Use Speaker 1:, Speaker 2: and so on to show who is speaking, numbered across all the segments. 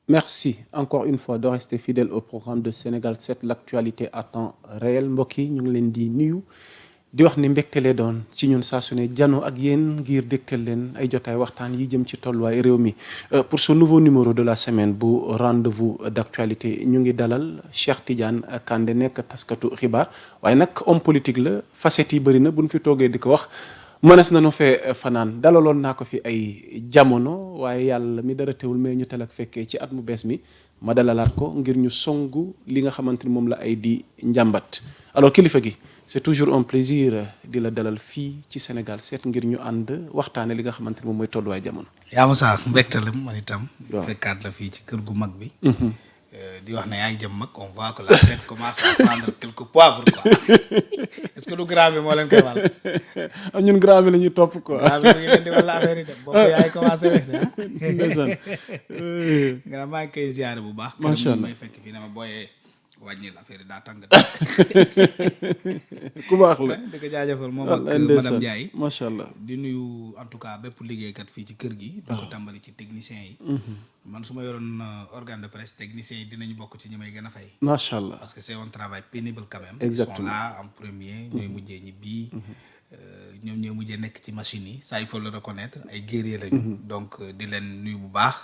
Speaker 1: Merci encore une fois de rester fidèle au programme de Sénégal 7, l'actualité à temps réel. mbokk yi ñu ngi leen di nuyu di wax ni mbégte lee doon ci ñun saa su ne janoo ak yéen ngir dégtal leen ay jotaay waxtaan yi jëm ci tolluwaay réew mi. Pour ce nouveau numéro de la semaine bu rendez-vous d'actualité ñu ngi dalal Cheikh Tidiane Kandé nekk taskatu xibaar waaye nag homme politique la facette yi bëri na bu ñu fi toogee di ko wax. mënees nañu fee fanaan dalaloon naa ko fi ay jamono waaye yàlla mi dara teewul mais ñu tel ak fekkee ci at mu bees mi ma dalalaat ko ngir ñu songu li nga xamante ni moom la ay di njàmbat. alors kilifa gi c'est toujours un plaisir di la dalal fii ci Sénégal 7 ngir ñu ànd waxtaane li nga xamante ni moom mooy tolluwaay jamono.
Speaker 2: yaa Moussa mbégte la man itam.
Speaker 1: waaw
Speaker 2: fekkaat la fii ci kër gu mag bi. di wax ne yaa ngi jëm mag on voit que la tête commence à prendre quelques poivres quoi est-ce que du grand bi moo leen koy wàll.
Speaker 1: ñun grand bi la ñuy topp quoi.
Speaker 2: grand bi mu ngi leen di wàll affaire yi dem boobu yaa ngi commencé weex de ah. maa ngi koy ziare bu baax.
Speaker 1: macha allah
Speaker 2: may fekk fii dama booyee wàññil affaire yi daa tàng.
Speaker 1: ku baax la
Speaker 2: di ko jaajëfal moom ak madame Ndiaye.
Speaker 1: macha allah
Speaker 2: di nuyu en tout cas bépp liggéeykat fii ci kër gi. di ko tàmbali ci techniciens yi. man su ma yoroon organe de presse techniciens yi dinañu bokk ci ñi may gën a fay.
Speaker 1: macha allah
Speaker 2: parce que c'est un travail pénible quand même.
Speaker 1: exactement
Speaker 2: ils sont là en premier. ñooy mujjee ñibbi. ñoom ñooy mujjee nekk ci machine yi ça il faut le reconnaître ay guerriers lañu. donc di leen nuyu bu baax.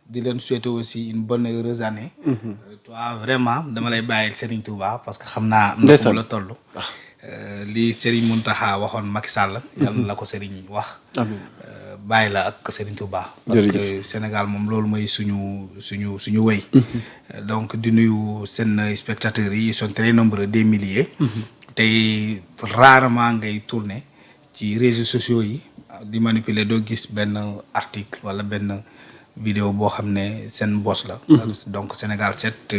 Speaker 2: di leen souhaiter aussi une bonne heureuse année. toi vraiment dama lay bàyyil Serigne Touba parce que xam naa. am na fu la toll. li Serigne Mountakha waxoon Macky Sall. yàlla na la ko Serigne wax.
Speaker 1: amiin
Speaker 2: bàyyi la ak Serigne Touba. parce que Sénégal moom loolu mooy suñu wéy. donc di nuyu seen spectateurs yi ils sont très nombreux des milliers. tey rarement ngay tourner ci réseaux sociaux yi di manipuler doo gis benn article wala benn vidéo boo xam ne seen boss la. donc Sénégal 7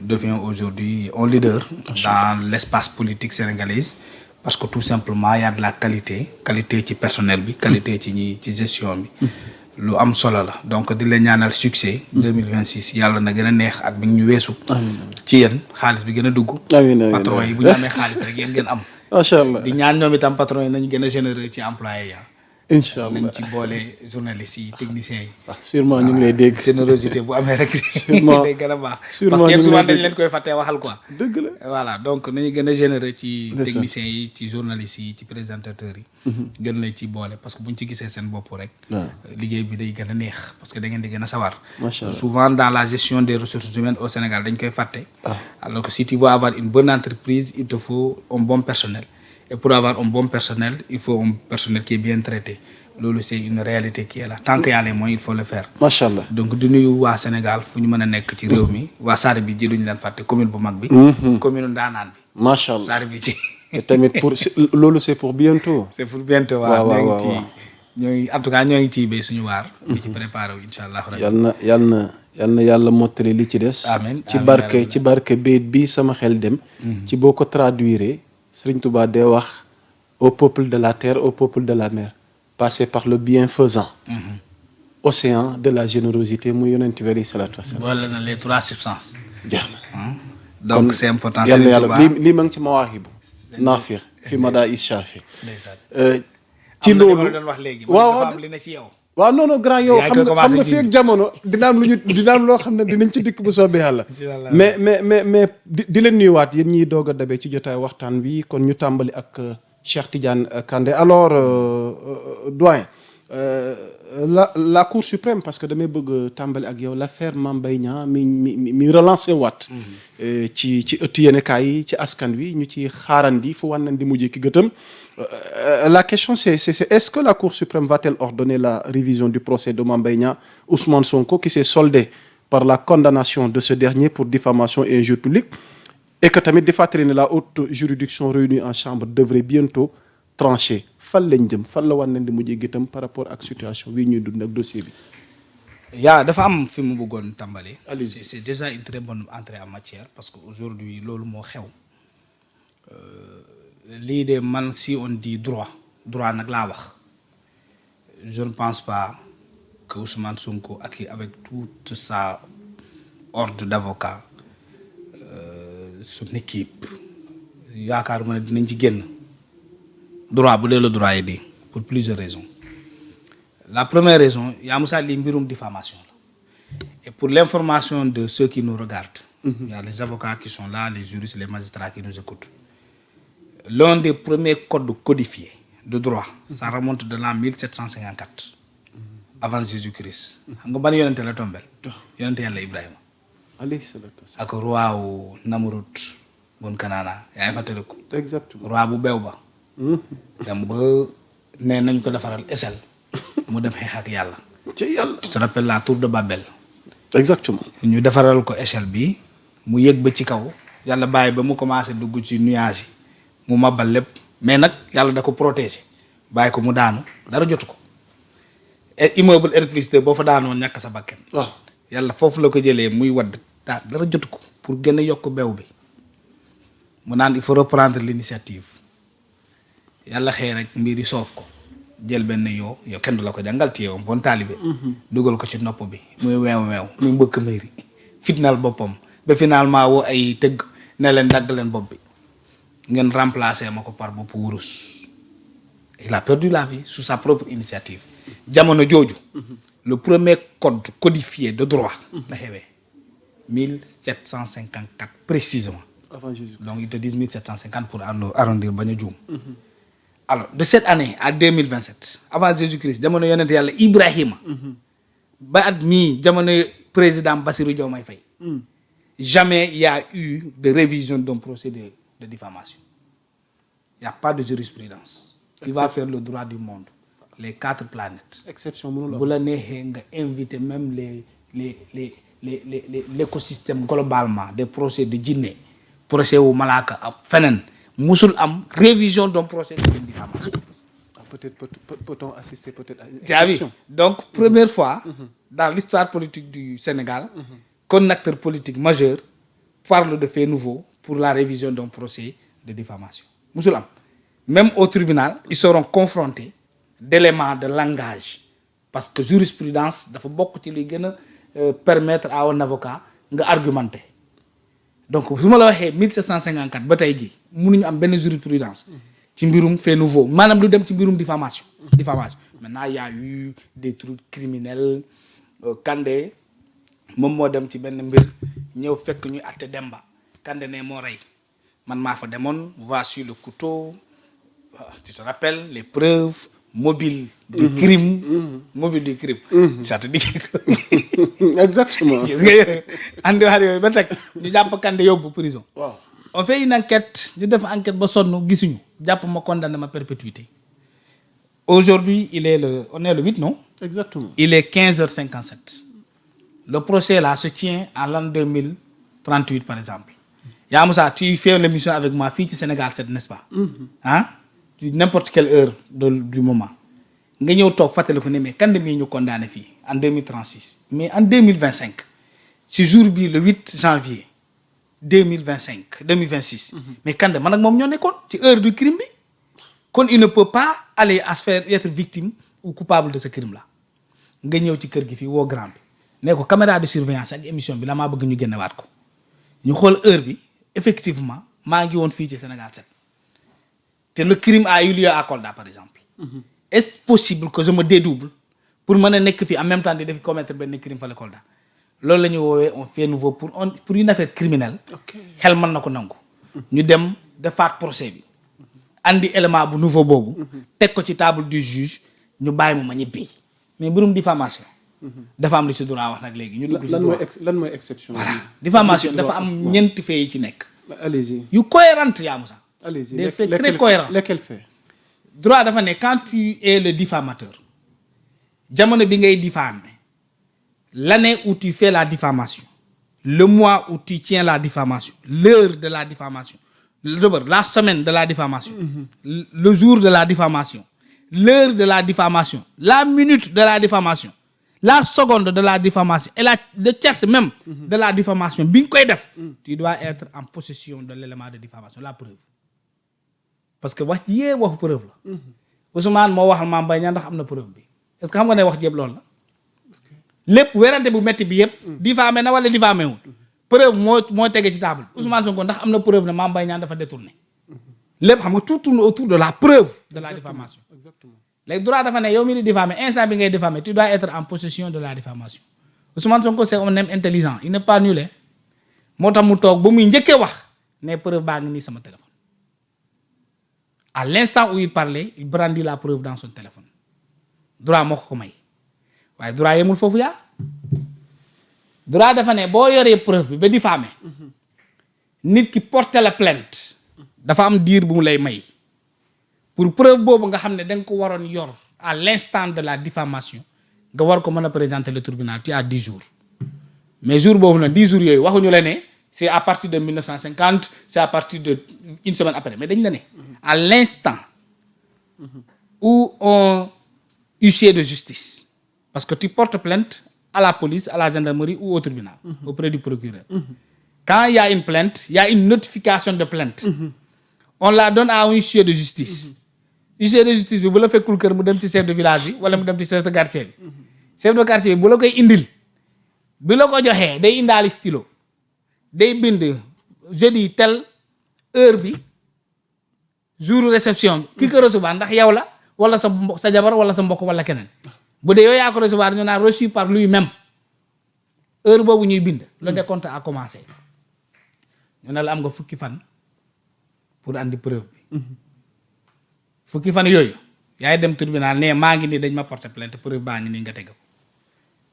Speaker 2: devient aujourd'hui un leader dans l'espace politique sénégalaise. parce que tout simplement y a de la qualité ci personnel bi qualité ci gestion bi lu am solo la donc di leen ñaanal succès 2026 yàlla na gën a neex at mi ngi ñu weesu ci yéen xaalis bi gën a dugg patron yi bu ñu amee xaalis rek yéen ngeen am
Speaker 1: macha allah
Speaker 2: di ñaan ñoom itam patron yi nañu gën a généreux ci employé ya
Speaker 1: incha allah
Speaker 2: nañ ci boole journalistes yi techniciens yi.
Speaker 1: sûrement ñu ngi lay dégg.
Speaker 2: générosité bu amee rek.
Speaker 1: sûrement
Speaker 2: day gën a baax.
Speaker 1: sûrement
Speaker 2: parce que
Speaker 1: ñu ngi
Speaker 2: souvent
Speaker 1: lay
Speaker 2: dañ
Speaker 1: dégg
Speaker 2: leen koy fàttee waxal quoi.
Speaker 1: dëgg la
Speaker 2: voilà donc nañu gën a généreux ci techniciens yi ci journalistes yi ci présentateurs yi. gën lañ ci boole parce que buñ ci gisee seen bopp rek. liggéey bi day gën a neex parce que da ngeen di gën a sawar.
Speaker 1: macha allah
Speaker 2: souvent dans la gestion des ressources humaines au Sénégal dañ koy fàtte. alors que si tu veux avoir une bonne entreprise il te faut un bon personnel. et pour avoir un bon personnel il faut un personnel qui est bien traité. loolu c'est une réalité qui est là tant que y a les moyens il faut le faire.
Speaker 1: macha allah
Speaker 2: donc di nuyu waa Sénégal fu ñu mën a nekk ci réew mi waa Saare bi ji duñu leen fàtte commune bu mag bi. commune Ndaanaan bi.
Speaker 1: macha allah
Speaker 2: Saare bi ci.
Speaker 1: et tamit pour loolu c'est pour bientôt.
Speaker 2: c'est pour bientôt waaw ñoo ngi en tout cas ñoo ngi ciy béy suñu waar. di ci préparé wu incha allah.
Speaker 1: yal na yàlla mottali li ci des.
Speaker 2: amiin
Speaker 1: ci barke béyit bi sama xel dem. ci boo ko traduire Serigne Touba day wax au peuple de la terre au peuple de la mer. passer par le bienfaisant. océan de la générosité muy yonent bi alayhi salaatu wasalaam.
Speaker 2: boole na les trois substances.
Speaker 1: jeex na.
Speaker 2: donc c'est important.
Speaker 1: yàlla lii ma ngi ci mawaahibu. naafir fi madaa ishaafi.
Speaker 2: ci loolu am na li ma doon wax léegi.
Speaker 1: waaw
Speaker 2: dafa am li ne ci yow.
Speaker 1: waaw non grand yow xam nga fii ak jamono dina am loo xam ne dinañ ci dikk bu soobee yàlla. mais di leen nuyuwaat yéen ñiy doog a dabee ci jotaay waxtaan bi kon ñu tàmbali ak. Cheikh Tidiane Kandé alors doyen la Cour suprême parce que damay bëgg tàmbali ak yow l'affaire Mame Mbaye Niang mi relancé waat ci ëtt yéenekaay yi ci askan wi ñu ci xaarandi fu wànnan di mujjee ki gëtam la question c'est est-ce que la Cour suprême va-t-elle ordonner la révision du procès de Mame Mbaye Niang Ousmane Sonko qui s'est soldé par la condamnation de ce dernier pour diffamation et injure publique et que tamit di fàttali ne la haute juridiction réunie en chambre devrait bientôt trancher fan lañ jëm fan la war nañ di mujjee gëtam par rapport ak situation bii ñuy dund ak dossier bi.
Speaker 2: dafa am fi mu bëggoon tàmbali. c'est déjà une très bonne entrée en matière parce que aujourd'hui loolu moo xew lii de man si on dit droit nag laa wax je ne pense pas que Ousmane Sonko avec toute sa horde d'avocats. son équipe yaakaaruma ne dinañ ci génn droit bu dee la droit yi di pour plusieurs raisons la première raison yaa Moussa lii mbirum diffamation la Et pour l'information de ceux qui nous regardent, il y a les avocats qui sont là, les juristes, les magistrats qui nous écoutent. L'un des premiers codes codifiés de droit, ça remonte de l'an 1754, avant Jésus-Christ. Xam nga ban yonente la tombel? Yonente Yàlla Ibrahima.
Speaker 1: alayhi salaatu wa
Speaker 2: ak roi wu Namrud bun Kanaana yaa ngi fàttaliku.
Speaker 1: exactement
Speaker 2: roi bu beew ba. dem ba nee nañ ko defaral échelle mu dem xeex ak yàlla.
Speaker 1: ci yàlla.
Speaker 2: tu te rappelles la tour de Babel.
Speaker 1: exactement.
Speaker 2: ñu defaral ko échelle bi mu yëg ba ci kaw yàlla bàyyi ba mu commencé dugg ci nuage yi mu mabal lépp mais nag yàlla da ko protéger bàyyi ko mu daanu dara jotu ko. immeuble R+2 boo fa daanoon ñàkk sa bakken.
Speaker 1: waaw
Speaker 2: yàlla foofu la ko jëlee muy wadd dara jotu ko pour gën a yokk beew bi mu naan il faut reprendre l'initiative yàlla xëy rek mbir yi soof ko jël benn yow kenn du la ko jàngal ci yow bon taalibe dugal ko ci nopp bi muy weew muy mbëkk mairie fitnaal boppam ba finalement woo ay tëgg ne leen dagg leen bopp bi ngeen remplacer ma ko par bopp wurus. Il a perdu la vie sous sa propre initiative. jamono jooju le premier code codifié de droit la xewee 1754 précisément.
Speaker 1: avant Jésus.
Speaker 2: Donc ils te disent 1750 pour arrondir bañ a juum. Alors de cette année à 2027 avant Jésus-Christ jamono yonent yàlla Ibrahima. ba at mii jamono président Bassirou Diomaye Faye. Jamais il y a eu de révision d'un procédé de diffamation. Il n'y a pas de jurisprudence qui va faire le droit du monde. Les 4 planètes.
Speaker 1: exception mënul
Speaker 2: bu la neexee nga inviter même l'écosystème globalement des procès de jinne procès wu malaaka ab feneen musul am révision d'un procès de diffamation.
Speaker 1: peut-être peut-on assister peut-être à une
Speaker 2: tu as vu
Speaker 1: exception.
Speaker 2: donc première fois dans l'histoire politique du Sénégal qu'un acteur politique majeur parle de faits nouveaux pour la révision d'un procès de diffamation musul am. Même au tribunal ils seront confrontés d'éléments de langage parce que jurisprudence dafa bokk ci luy gën a permettre à un avocat nga argumenter donc su ma la waxee 1754 ba tey jii mënuñu am benn jurisprudence ci mbirum fait nouveau maanaam lu dem ci mbirum diffamation. Maintenant il y a eu des trucs criminels Kandé moom moo dem ci benn mbir ñëw fekk ñu àtte Demba Kandé ne moo rey man maa fa demoon voici le couteau tu te rappelles les preuves mobile du crime. Mobile du crime. ça te dit
Speaker 1: exactement.
Speaker 2: andi wax yooyu ba teg ñu jàpp Kandé yóbbu prison.
Speaker 1: waaw
Speaker 2: on fait une enquête ñu def enquête ba sonn gisuñu jàpp ma condamné ma perpétuité. Aujourd'hui on est le 8 non.
Speaker 1: exactement.
Speaker 2: Il est 15h57. Le procès là se tient en l'an 2038 par exemple. Yaa Moussa tu fais l'émission avec moi fii ci Sénégal 7 n'est-ce pas. N'importe quelle heure du moment nga ñëw toog fàttali ko ne mais Kandé mii ñu condamné fii en 2036 mais en 2025 ci jour bii le 8 janvier 2026 mais Kandé man ak moom ñoo nekkoon ci heure du crime bi kon il ne peut pas aller à se faire être victime ou coupable de ce crime là nga ñëw ci kër gi fii woo grand bi ne ko caméra de surveillance ak émission bi la maa bëgg ñu génnewaat ko ñu xool heure bi effectivement maa ngi woon fii ci Sénégal 7 te le crime a eu lieu à Kolda par exemple. Est-ce possible que je me dédouble pour mën a nekk fii en même temps di def commettre benn crime fale Kolda loolu la ñu woowee on fait nouveau pour une affaire criminelle. xel mën na ko nangu. ñu dem defaat procès bi andi élément bu nouveau boobu. teg ko ci table du juge ñu bàyyi ma ñibbi mais mbirum diffamation. dafa am lu ci droit wax nag léegi ñu dugg ci droit
Speaker 1: lan mooy exception.
Speaker 2: voilà diffamation dafa am ñeenti faits yi ci nekk.
Speaker 1: allez-y.
Speaker 2: yu cohérente yaa Moussa.
Speaker 1: allez-y.
Speaker 2: Des faits très cohérents.
Speaker 1: Lesquels faits?
Speaker 2: Droit dafa ne quand tu es le diffamateur jamono bi ngay diffamer l'année où tu fais la diffamation le mois où tu tiens la diffamation l'heure de la diffamation la semaine de la diffamation le jour de la diffamation l'heure de la diffamation la minute de la diffamation la seconde de la diffamation et le tierce même de la diffamation bi nga koy def tu dois être en possession de l'élément de diffamation la preuve parce que wax ji yee waxu preuve la Ousmane moo waxal Mame Mbaye Niang ndax am na preuve bi est-ce que xam nga ne wax jéeb loolu la lépp werante bu metti bi yëpp diffamé na wala diffamé wul preuve moo tege ci table Ousmane Sonko ndax am na preuve ne Mame Mbaye Niang dafa détourné lépp xam nga tout tourne autour de la preuve de la diffamation.
Speaker 1: Exactement.
Speaker 2: léegi droit dafa ne yow mi di diffamé instant bi ngay diffamé tu dois être en possession de la diffamation Ousmane Sonko c'est un homme intelligent il n'est pas nul moo tax mu toog ba muy njëkkee wax ne preuve baa ngi nii sama téléphone à l'instant où il parlait il brandit la preuve dans son téléphone droit moo ko may waaye droit yemul foofu yaa droit dafa ne boo yoree preuve bi ba diffamé nit ki porter la plainte dafa am diir bu mu lay may pour preuve boobu nga xam ne da nga ko waroon yor à l'instant de la diffamation nga war ko mën a présenter le tribunal tu as 10 jours mais jour boobu nag 10 jours yooyu waxuñu la ne c'est à partir de 1950 c'est à partir de une semaine après mais dañ la ne à l'instant où on huissier de justice parce que tu portes plainte à la police à la gendarmerie ou au tribunal auprès du procureur quand il y a une plainte il y a une notification de plainte on la donne à un huissier de justice huissier de justice bi bu la fekkul kër mu dem ci chef de village bi wala mu dem ci chef de quartier bi chef de quartier bi bu la koy indil bi la ko joxee day indaali stylo day bind jeudi tel heure bi jour réception bi ki ko recevoir ndax yow la wala sa jabar wala sa mbokk wala keneen bu dee yow yaa ko recevoir ñu naan reçu par lui-même heure boobu ñuy bind le décompte a commencé ñu ne la am nga fukki fan pour andi preuve bi fukki fan yooyu yaay dem tribunal ne maa ngi nii dañ ma porter plainte preuve baa ngi nii nga teg ko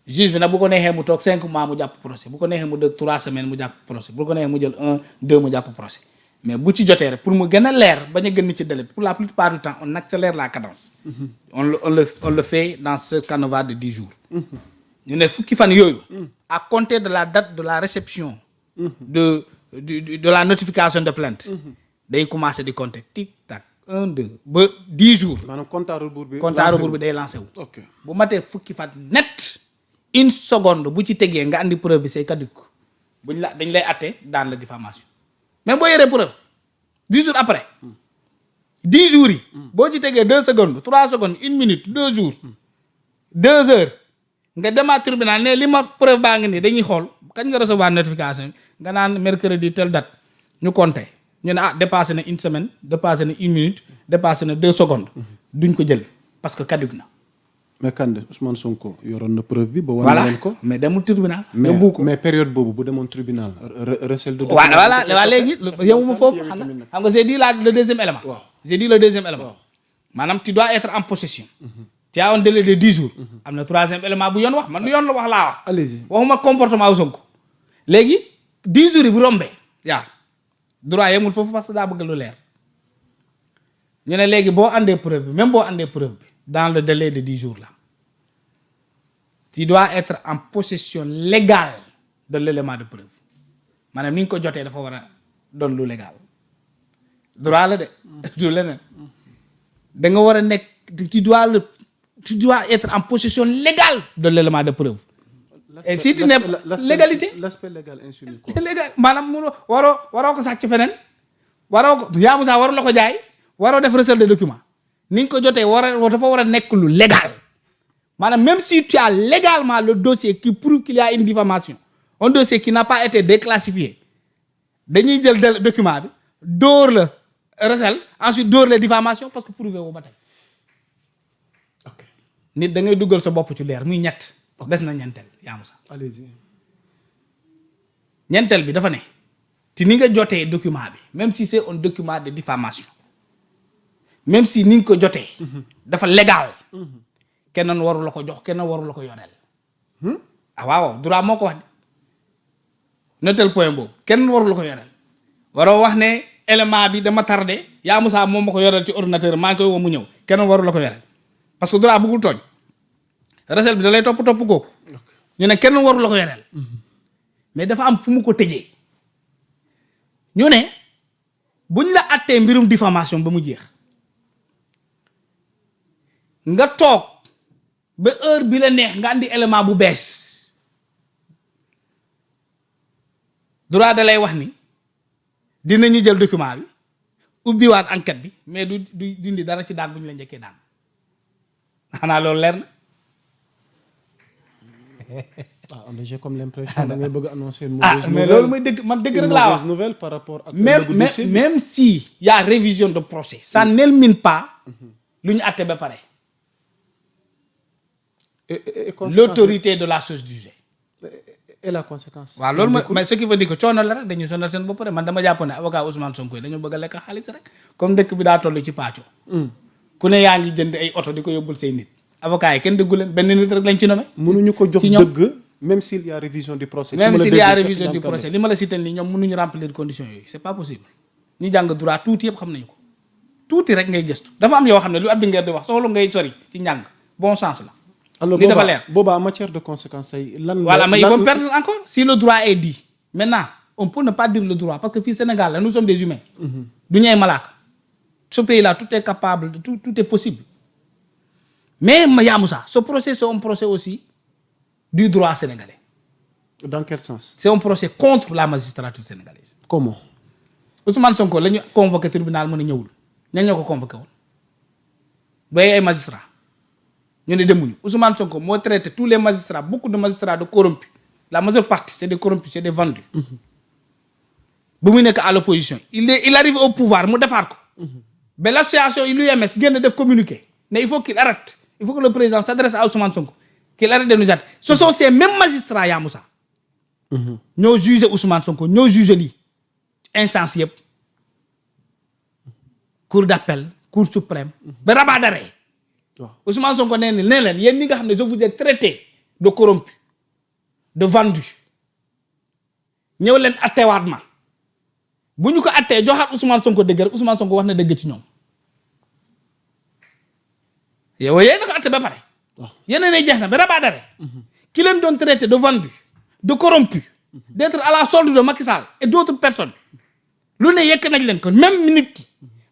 Speaker 2: juge bi nag bu ko neexee mu toog 5 mois mu jàpp procès bu ko neexee mu dëgg 3 semaines mu jàpp procès bu ko neexee mu jël 1 2 mu jàpp procès mais bu ci jotee rek pour mu gën a leer bañ a gën ci délai pour la plupart du temps on accélère la cadence on le fait dans ce canevas de 10 jours ñu ne fukki fan yooyu à compter de la date de la réception de la notification de plainte day commencer di compter tic tac 1 2 ba 10 jours
Speaker 1: maanaam compte à rebours
Speaker 2: bi day lancé wu bu matee fukki fan net une seconde bu ci tegee nga andi preuve bi c'est caduc buñ la dañ lay atte dans la diffamation mais boo yoree preuve 10 jours après 10 jours yi boo ci tegee 2 secondes 3 secondes 1 minute 2 jours 2 heures nga demaat tribunal ne li ma preuve baa ngi nii dañuy xool kañ nga recevoir notification nga naan mercredi telle date ñu compter ñu ne dépassé na une semaine dépassé na 1 minute dépassé na 2 secondes duñ ko jël parce que caduc na.
Speaker 1: mais Kandé Ousmane Sonko yoroon na preuve bi. ba wane leen ko
Speaker 2: mais demul tribunal.
Speaker 1: mais période boobu bu demoon tribunal. recel de.
Speaker 2: voilà léegi yow ma foofu xam nga j'ai dit le deuxième élément. waaw j'ai dit le deuxième élément. maanaam tu dois être en possession. tu as un délai de 10 jours. am na troisième élément bu yoon wax man lu yoon la wax laa wax.
Speaker 1: allez-y
Speaker 2: waxuma comportement wu Sonko. léegi 10 jours yi bu rombee. yaa droit yemul foofu parce que daa bëgg lu leer. ñu ne léegi boo andee preuve bi même boo andee preuve bi. dans le délai de 10 jours là tu dois être en possession légale de l'élément de preuve maanaam ni nga ko jotee dafa war a doon lu légal droit la de du leneen da nga war a nekk tu dois être en possession légale de l'élément de preuve et si tu n'es légalité
Speaker 1: l'aspect légal insuline quoi
Speaker 2: légal maanaam mu waroo ko sàcc feneen waroo ko yaa Moussa waroo la ko jaay waroo def recel de document ni nga ko jotee dafa war a nekk lu légal maanaam même si tu as légalement le dossier qui prouve qu'il y a une diffamation un dossier qui n'a pas été déclassifié dañuy jël document bi dóor la recel ensuite dóor la diffamation parce que prouvé woo ba tey nit da ngay duggal sa bopp ci leer muy ñett des na ñeenteel yaa Moussa
Speaker 1: allez-y
Speaker 2: ñeenteel bi dafa ne te ni nga jotee document bi même si c'est un document de diffamation même si ni nga ko jotee dafa légal kenn waru la ko jox kenn waru la ko yoreel waaw droit moo ko wax de notel point boobu kenn waru la ko yoreel waroo wax ne élément bi dama tardé yaa Moussa moom ma ko yoreel ci ordinateur maa ngi koy woo mu ñëw kenn waru la ko yoreel parce que droit bëggul tooñ recel bi da lay topp kooku ñu ne kenn waru la ko yoreel mais dafa am fu mu ko tëjee ñu ne buñ la attee mbirum diffamation ba mu jeex nga toog ba heure bi la neex nga andi élément bu bees droit da lay wax ni dinañu jël document bi ubbiwaat enquête bi mais du dindi dara ci daan bu ñu la njëkkee daan xanaa loolu leer na.
Speaker 1: j'ai comme l'impression da ngay bëgg annoncer une mauvaise nouvelle.
Speaker 2: mais loolu mooy dëgg man dëgg rek laa wax
Speaker 1: nouvelle par rapport ak
Speaker 2: même si y a révision de procès ça n'élimine pas lu ñu àtte ba pare. L'autorité de la chose jugée.
Speaker 1: et la conséquence.
Speaker 2: waaw loolu mooy mais ce qui veut dire que coono la rek dañuy sonal seen bopp rek man dama jàpp ne avocat Ousmane Sonko yi dañoo bëgg a lekk xaalis rek comme dëkk bi daa toll ci pàcco. ku ne yaa ngi jënd ay oto di ko yóbbul say nit. avocat yi kenn déggu leen benn nit rek lañ ci nommé.
Speaker 1: mënuñu ko jox dëgg même s'il y a révision du procès.
Speaker 2: même s'il y a révision du procès li ma la cité nii ñoom mënuñu remplir conditions yooyu c'est pas possible. ñu jàng droit tuuti yëpp xam nañu ko tuuti rek ngay gëstu dafa am yoo xam ne lu Abdou Nguer di wax soxla ngay sori ci njàng bon sens la.
Speaker 1: alors
Speaker 2: li dafa leer
Speaker 1: boobaa matière de conséquence tey lan.
Speaker 2: voilà mais il faut perdre encore si le droit est dit maintenant on peut ne pas dire le droit parce que fii Sénégal là nous sommes des humains. du ñu ay malaaka. ce pays là tout est capable tout est possible mais Yaa Moussa ce procès c'est un procès aussi du droit sénégalais.
Speaker 1: dans quel sens.
Speaker 2: c'est un procès contre la magistrature sénégalaise.
Speaker 1: comment.
Speaker 2: Ousmane Sonko la ñu convoqué tribunal mu ne ñëwul ñan ñoo ko convoqué woon bay ay magistrats ñu ne demuñu Ousmane Sonko moo traité tous les magistrats beaucoup de magistrats de corrompus la majeure partie c'est des corrompus c'est des vendus. bu muy nekk à l'opposition il arrive au pouvoir mu defaat ko. ba l'association l'UMS génn def communiqué ne il faut qu'il arrête il faut que le président s'adresse à Ousmane Sonko qu'il arrête de nous jatter ce sont ces mêmes magistrats Yaa Moussa. ñoo jugé Ousmane Sonko ñoo jugé lii. instance yëpp cour d'appel cour suprême ba rabat d'arrêt. Ousmane Sonko nee leen yéen ñi nga xam ne je vous ai traité de corrompu de vendu ñëw leen attewaat ma bu ñu ko attee joxaat Ousmane Sonko dëgg rek Ousmane Sonko wax na dëgg ci ñoom yow yéen a ko atte ba pare yeneen ne jeex na ba rabat d'arrêt ki leen doon traité de vendu de corrompu d'être à la solde de Macky Sall et d'autres personnes lu ne yekk nañ leen ko même nit ki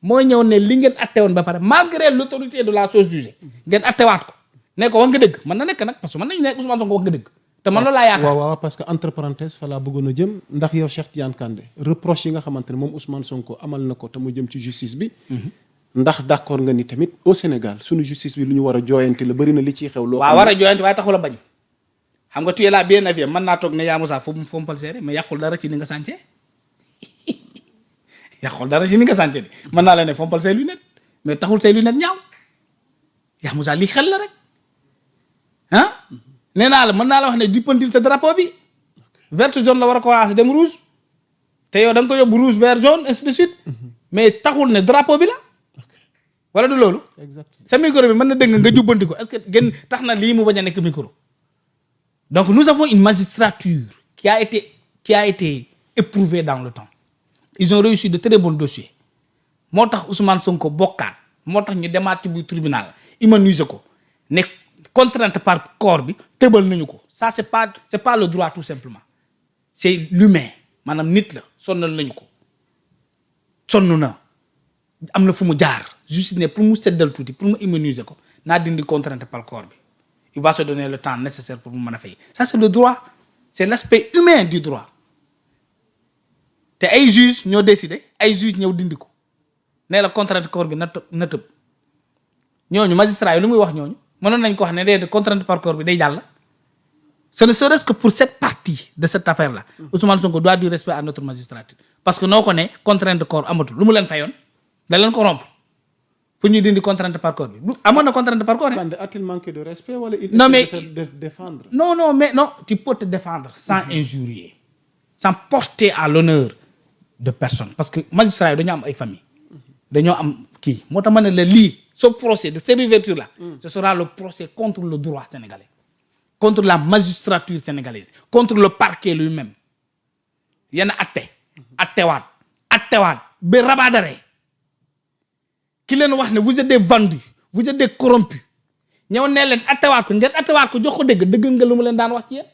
Speaker 2: mooy ñëw ne li ngeen atte woon ba pare malgré l'autorité de la chose jugée ngeen attewaat ko ne ko wax nga dëgg mën na nekk nag parce que mën nañu ne Ousmane Sonko wax nga dëgg te man loolu laa yaakaar.
Speaker 1: waaw parce que entre parenthèses fa laa bëggoon a jëm ndax yow Cheikh Tidiane Kandé reproche yi nga xamante ne moom Ousmane Sonko amal na ko te mu jëm ci justice bi. ndax d'accord nga ni tamit au Sénégal suñu justice bi lu ñu war a jooyante la bëri na li ciy xew. loo
Speaker 2: waaw war a jooyante waaye taxul a bañ. xam nga tu es là bien avisé mën naa toog ne Yaa Moussa foofu mu fompal seere mais yàqul dara ci ni nga sàncee yàqul dara ci ni nga sàncee de mën naa la ne fompal say lunette mais taxul say lunette ñaaw Yaa Moussa lii xel la rek ah nee naa la mën naa la wax ne dippantil sa drapeau bi vert jaune la war a commencer dem rouge te yow da nga ko yóbbu rouge vert jaune ainsi de suite mais taxul ne drapeau bi la wala du loolu. exactement sa micro bi mën na dëgg nga jubbanti ko est-ce que gën tax na lii mu bañ a nekk micro. donc nous avons une magistrature qui a été éprouvée dans le temps ils ont réussi de très bons dossiers moo tax Ousmane Sonko bokkaat moo tax ñu demaat ci bu tribunal immuniser ko ne contrainte par corps bi tëbal nañu ko ça c'est pas le droit tout simplement c'est l'humain maanaam nit la sonnal nañu ko sonn na am na fu mu jaar juste ne pour mu seddal tuuti pour mu immuniser ko naa dindi contrainte par corps bi il va se donner le temps nécessaire pour mu mën a fay ça c'est le droit c'est l'aspect humain du droit te ay juges ñoo décidé ay juges ñëw dindi ko nee la contrainte corps bi na tëb ñooñu magistrat yi lu muy wax ñooñu mënoon nañ ko wax ne de contrainte par corps bi day jàll ce ne serait-ce que pour cette partie de cette affaire là Ousmane Sonko doit du respect à notre magistrature parce que noo ko ne contrainte de corps amatul lu mu leen fayoon da leen ko rompre pour ñu dindi contrainte par corps bi amoon na contrainte par corps.
Speaker 1: a-t-il manqué de respect wala il
Speaker 2: non mais
Speaker 1: essaie de se défendre.
Speaker 2: non mais non tu peux te défendre sans injurier sans porter à l'honneur de personne parce que magistrat yi dañoo am ay famille dañoo am kii moo tax ma ne la lii ce procès de cette ouverture là ce sera le procès contre le droit sénégalais contre la magistrature sénégalaise contre le parquet lui-même yenn attewaat ba rabat d'arrêt ki leen wax ne vous êtes des vendus vous êtes des corrompus ñëw ne leen attewaat ko ngeen attewaat ko jox ko dëgg nga lu mu leen daan wax ci yéen.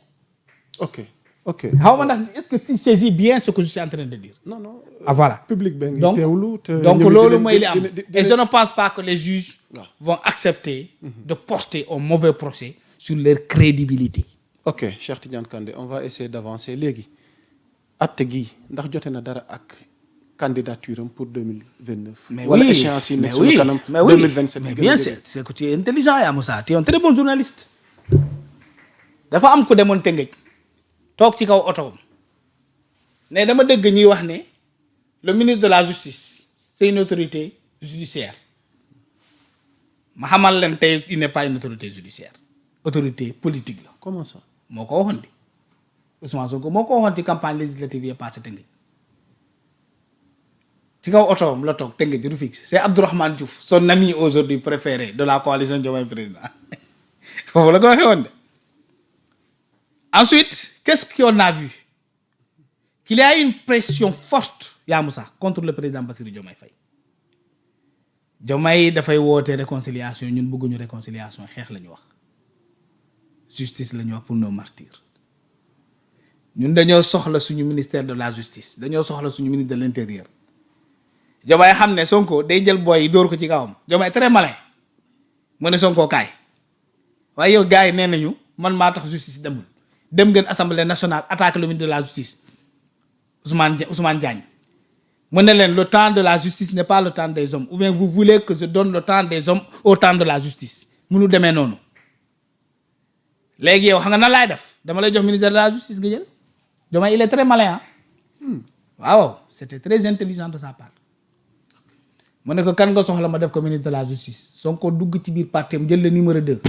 Speaker 1: ok
Speaker 2: xaw ma ndax est-ce que tu saisis bien ce que je suis en train de dire.
Speaker 1: non
Speaker 2: ah voilà
Speaker 1: public bi ngi teewlu
Speaker 2: donc loolu mooy li am et je ne pense pas que les juges vont accepter de porter un mauvais procès sur leur crédibilité.
Speaker 1: ok Cheikh Tidiane Kandé on va essayer d'avancer léegi atte gi ndax jote na dara ak candidature am pour 2029.
Speaker 2: mais
Speaker 1: wala
Speaker 2: oui
Speaker 1: échéance yi nekk suñu kanam 2027
Speaker 2: mais bien c'est que tu es intelligent Yaa Moussa tu es un très bon journaliste. dafa am ku demoon Tëngéej toog ci kaw oto ne dama dégg ñuy wax ne le ministre de la justice c'est une autorité judiciaire ma xamal leen tey il n'est pas une autorité judiciaire autorité politique la.
Speaker 1: comment ça.
Speaker 2: moo ko waxoon de Ousmane Sonko moo ko waxoon ci campagne législative yi passé Tëngéej ci kaw otoom la toog Tëngéej du fixe c'est Abdourahmane Diouf son ami aujourd'hui préféré de la coalition Diomaye Président foofu la ko waxee woon de. Ensuite qu'est-ce qu'on a vu qu'il y a une pression forte yaa Moussa contre le président Bassirou Diomaye Faye. Diomaye dafay woote réconciliation ñun bëgguñu réconciliation xeex la ñu wax justice la ñu wax pour nos martyrs ñun dañoo soxla suñu ministère de la justice dañoo soxla suñu ministre de l'intérieur. Diomaye xam ne Sonko day jël booy yi dóor ko ci kawam Diomaye très malin mu ne Sonko kaay waaye yow gars yi nee nañu man maa tax justice demul dem ngeen assemblée nationale attaque le ministre de la justice Ousmane Diagne mu ne leen le temps de la justice n'est pas le temps des hommes ou bien vous voulez que je donne le temps des hommes au temps de la justice munu demee noonu léegi yow xam nga nan laay def dama lay jox ministre de la justice nga jël Diomaye il est très malin waaw c'était très intelligent de sa part. mu ne ko kan nga soxla ma def ko ministre de la justice Sonko dugg ci biir parti am jël le numéro 2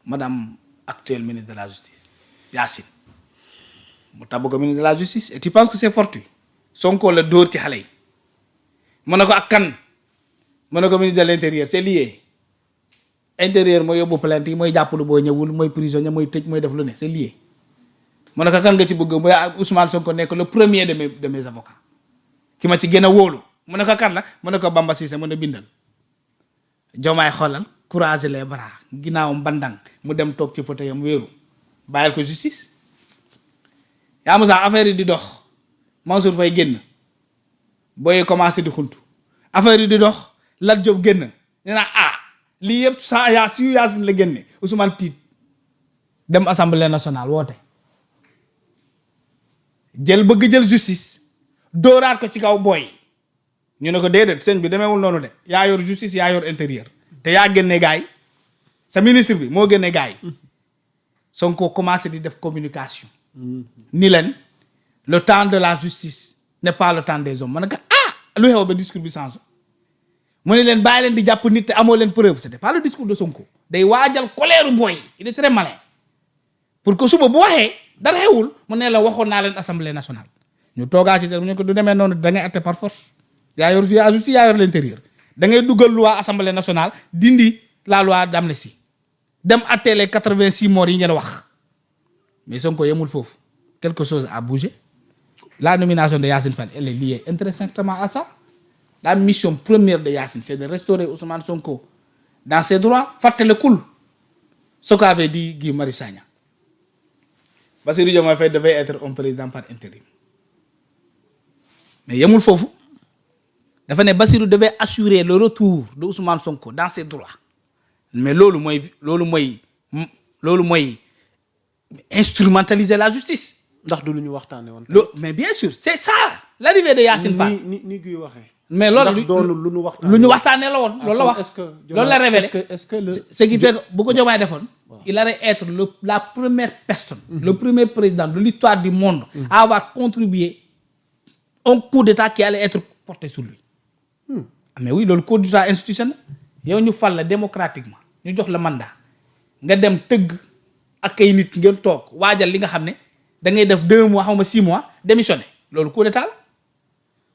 Speaker 2: madame actuelle ministre de la justice Yacine mu tabb ko ministre de la justice et tu penses que c'est fortuit Sonko la dóor ci xale yi mu ne ko ak kan mu ne ko ministre de l'intérieur c'est lié intérieur mooy yóbbu plainte yi mooy jàppalu boo ñëwul mooy prisonnier mooy tëj mooy def lu ne c'est lié mu ne ko kan nga ci bëgg mooy Ousmane Sonko nekk le premier de mes avocats ki ma ci gën a wóolu mu ne ko kan la mu ne ko Bamba Cissé mu ne bindal Diomaye xoolal croiser les bras ginnaawam bandang mu dem toog ci fauteuil am wéeru bàyyil ko justice yaa Moussa affaire yi di dox Mansour Faye génn booy commencé di xuntu affaire yi di dox Lat Diop génn nee naa lii yëpp sa Yacine la génne Ousmane tiit dem assemblée nationale woote bëgg jël justice dóoraat ko ci kaw booy ñu ne ko déedéet sëñ bi demeewul noonu de yaa yor justice yaa yor intérieur te yaa génne gaay sa ministre bi moo génne gaay Sonko commencé di def communication ni leen le temps de la justice n'est pas le temps des hommes ma ne ko lu xew ba discours bi changé mu ne leen bàyyi leen di jàpp nit te amoo leen preuve c'était pas le discours de Sonko day waajal colère booy il est très malin pour que suba bu waxee dara xewul mu ne la waxoon naa leen assemblée nationale ñu toogaa ci ñu ko du demee noonu da ngay atte par force yaa yor justice yaa yor l'intérieur da ngay dugal loi assemblée nationale dindi la loi d'amnistie dem atte les 86 morts yi ngeen wax mais Sonko yemul foofu quelque chose a bougé la nomination de Yacine Fall elle est liée intrinsèquement à ça la mission première de Yacine c'est de restaurer Ousmane Sonko dans ses droits fàttalikul ce qu'avait dit Guy Marius Sagna Bassirou Diomaye Faye devait être un président par intérim mais yemul foofu dafa ne Bassirou devait assurer le retour de Ousmane Sonko dans ses droits mais loolu mooy instrumentaliser la justice.
Speaker 1: ndax du lu ñu waxtaanee woon.
Speaker 2: mais bien sûr c'est ça l'arrivée de Yacine Fall.
Speaker 1: ni Guy waxee.
Speaker 2: mais loolu
Speaker 1: ndax doonul lu ñu
Speaker 2: waxtaanee la woon loolu la wax. loolu la révélé
Speaker 1: est-ce que
Speaker 2: ce qui fait que bu ko Diomaye defoon. il allait être la première personne. le premier président de l'histoire du monde. à avoir contribué un coup d'état qui allait être porté sur lui. mais oui loolu coup d'état institutionnel yow ñu fal la démocratiquement ñu jox la mandat nga dem tëgg ak ay nit ngeen toog waajal li nga xam ne da ngay def 2 mois xaw ma 6 mois démissionné loolu coup d'état la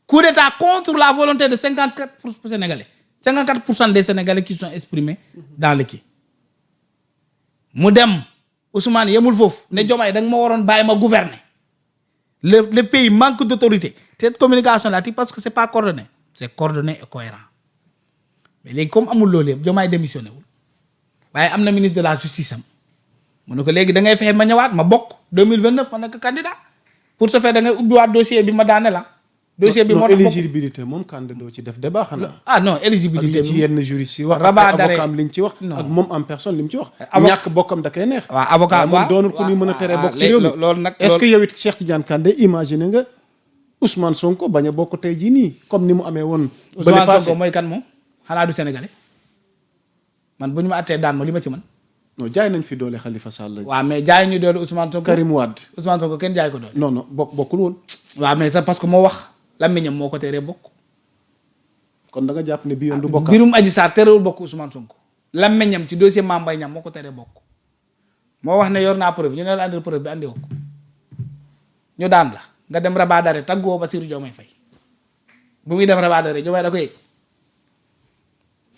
Speaker 2: coup d'état contre la volonté de 54% sénégalais 54% des sénégalais qui sont exprimés dans le kii mu dem Ousmane yemul foofu ne Diomaye da nga ma waroon bàyyi ma gouverner le pays manque d'autorité cette communication là parce que c'est pas coordonné c'est coordonné et cohérent mais léegi comme amul loolu yëpp Diomaye démissionné wul waaye am na ministre de la justice am mu ne ko léegi da ngay fexe ma ñëwaat ma bokk 2029 ma nekk candidat pour ce faire da ngay ubbiwaat dossier bi ma daane la. dossier bi moo tax
Speaker 1: éligibilité moom candidat doo ci def débat xanaa.
Speaker 2: non éligibilité bi
Speaker 1: ci yenn juristes yi wax.
Speaker 2: rabat d'arrêt
Speaker 1: avocat am li ñu ci wax. ak moom en personne li mu ci wax.
Speaker 2: avocat
Speaker 1: ñàkk bokkam da koy neex.
Speaker 2: waaw avocat
Speaker 1: moom doonul ku ñu mën a teree bokk ci réew mi.
Speaker 2: loolu nag
Speaker 1: est-ce que yow it Cheikh Tidiane Kandé imaginer nga Ousmane Sonko bañ a bokk tey jii nii comme ni mu amee woon.
Speaker 2: Ousmane Sonko mooy kan moom xanaa du sénégalais man bu ñu ma attee daan ma li ma ci man
Speaker 1: non jaay nañ fi doole Khalifa Sall.
Speaker 2: waaw mais jaay ñu doole Ousmane Sonko.
Speaker 1: Karim Wade
Speaker 2: Ousmane Sonko kenn jaay ko doole.
Speaker 1: non bokkul woon.
Speaker 2: waaw mais c'est parce que moo wax làmmiñam moo ko teree bokk.
Speaker 1: kon da nga jàpp ne bii yoon du bokk.
Speaker 2: mbirum Adji Sarr terewul bokk Ousmane Sonko làmmiñam ci dossier Mame Mbaye Niang moo ko teree bokk moo wax ne yor naa preuve ñu ne la andil preuve bi andi ko ñu daan la nga dem rabat d'arrêt tàggoo Bassirou Diomaye Faye bu muy dem rabat d'arrêt Diomaye da ko yëg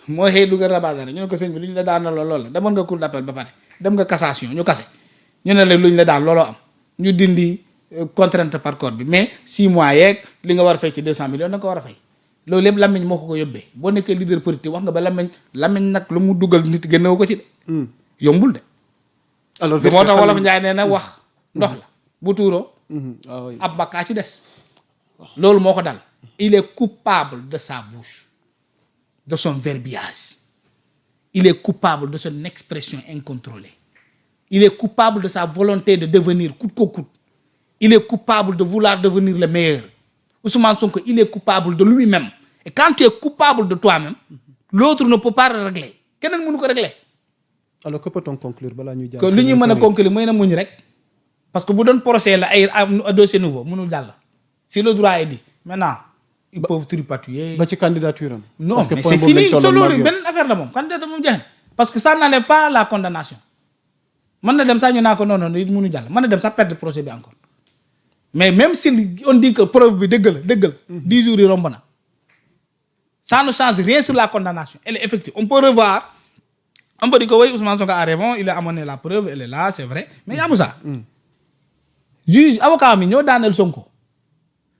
Speaker 2: moo xëy dugal rabat d'arrêt ñu ne ko sëñ bi lu ñu la daan loolu la demoon nga cour d'appel ba pare dem nga cassation ñu kase ñu ne la lu ñu la daan looloo am ñu dindi contrainte par corps bi mais 6 mois yeeg li nga war a fay ci 200 millions da nga ko war a fay loolu lépp làmmiñ moo ko yóbbee boo nekkee leader politique wax nga ba làmmiñ nag lu mu dugal nit génnewu ko ci de yombul de
Speaker 1: alors
Speaker 2: moo tax wolof Njaay nee na wax ndox la bu tuuroo ab bakkaa ci des loolu moo ko dal il est coupable de sa bouche de son verbiage il est coupable de son expression incontrôlée il est coupable de sa volonté de devenir coûte que coûte il est coupable de vouloir devenir le meilleur Ousmane Sonko il est coupable de lui-même et quand tu es coupable de toi-même l'autre ne peut pas le régler keneen mënu ko régler
Speaker 1: alors que peut-on conclure balaa ñuy jàll
Speaker 2: que li ñuy mën a conclure mooy na muñ rek parce que bu doon procès la ay dossier nouveau mënul jàll si le droit est dit maintenant ils peuvent tripatouiller
Speaker 1: ba ci candidature am
Speaker 2: non mais c'est fini so loolu beneen affaire la moom candidature moom jeex na parce que ça n'enlève pas la condamnation mën na dem sax ñu naa ko noonu it mënu jàll mën na dem sax perdre procès bi encore mais même si on dit que preuve bi dëggal 10 jours yi romb na ça ne change rien sur la condamnation elle est effective on peut revoir on peut dire que oui Ousmane Sonko a raison il a amené la preuve elle est là c'est vrai mais yaa Moussa juge avocat mi ñoo daaneel Sonko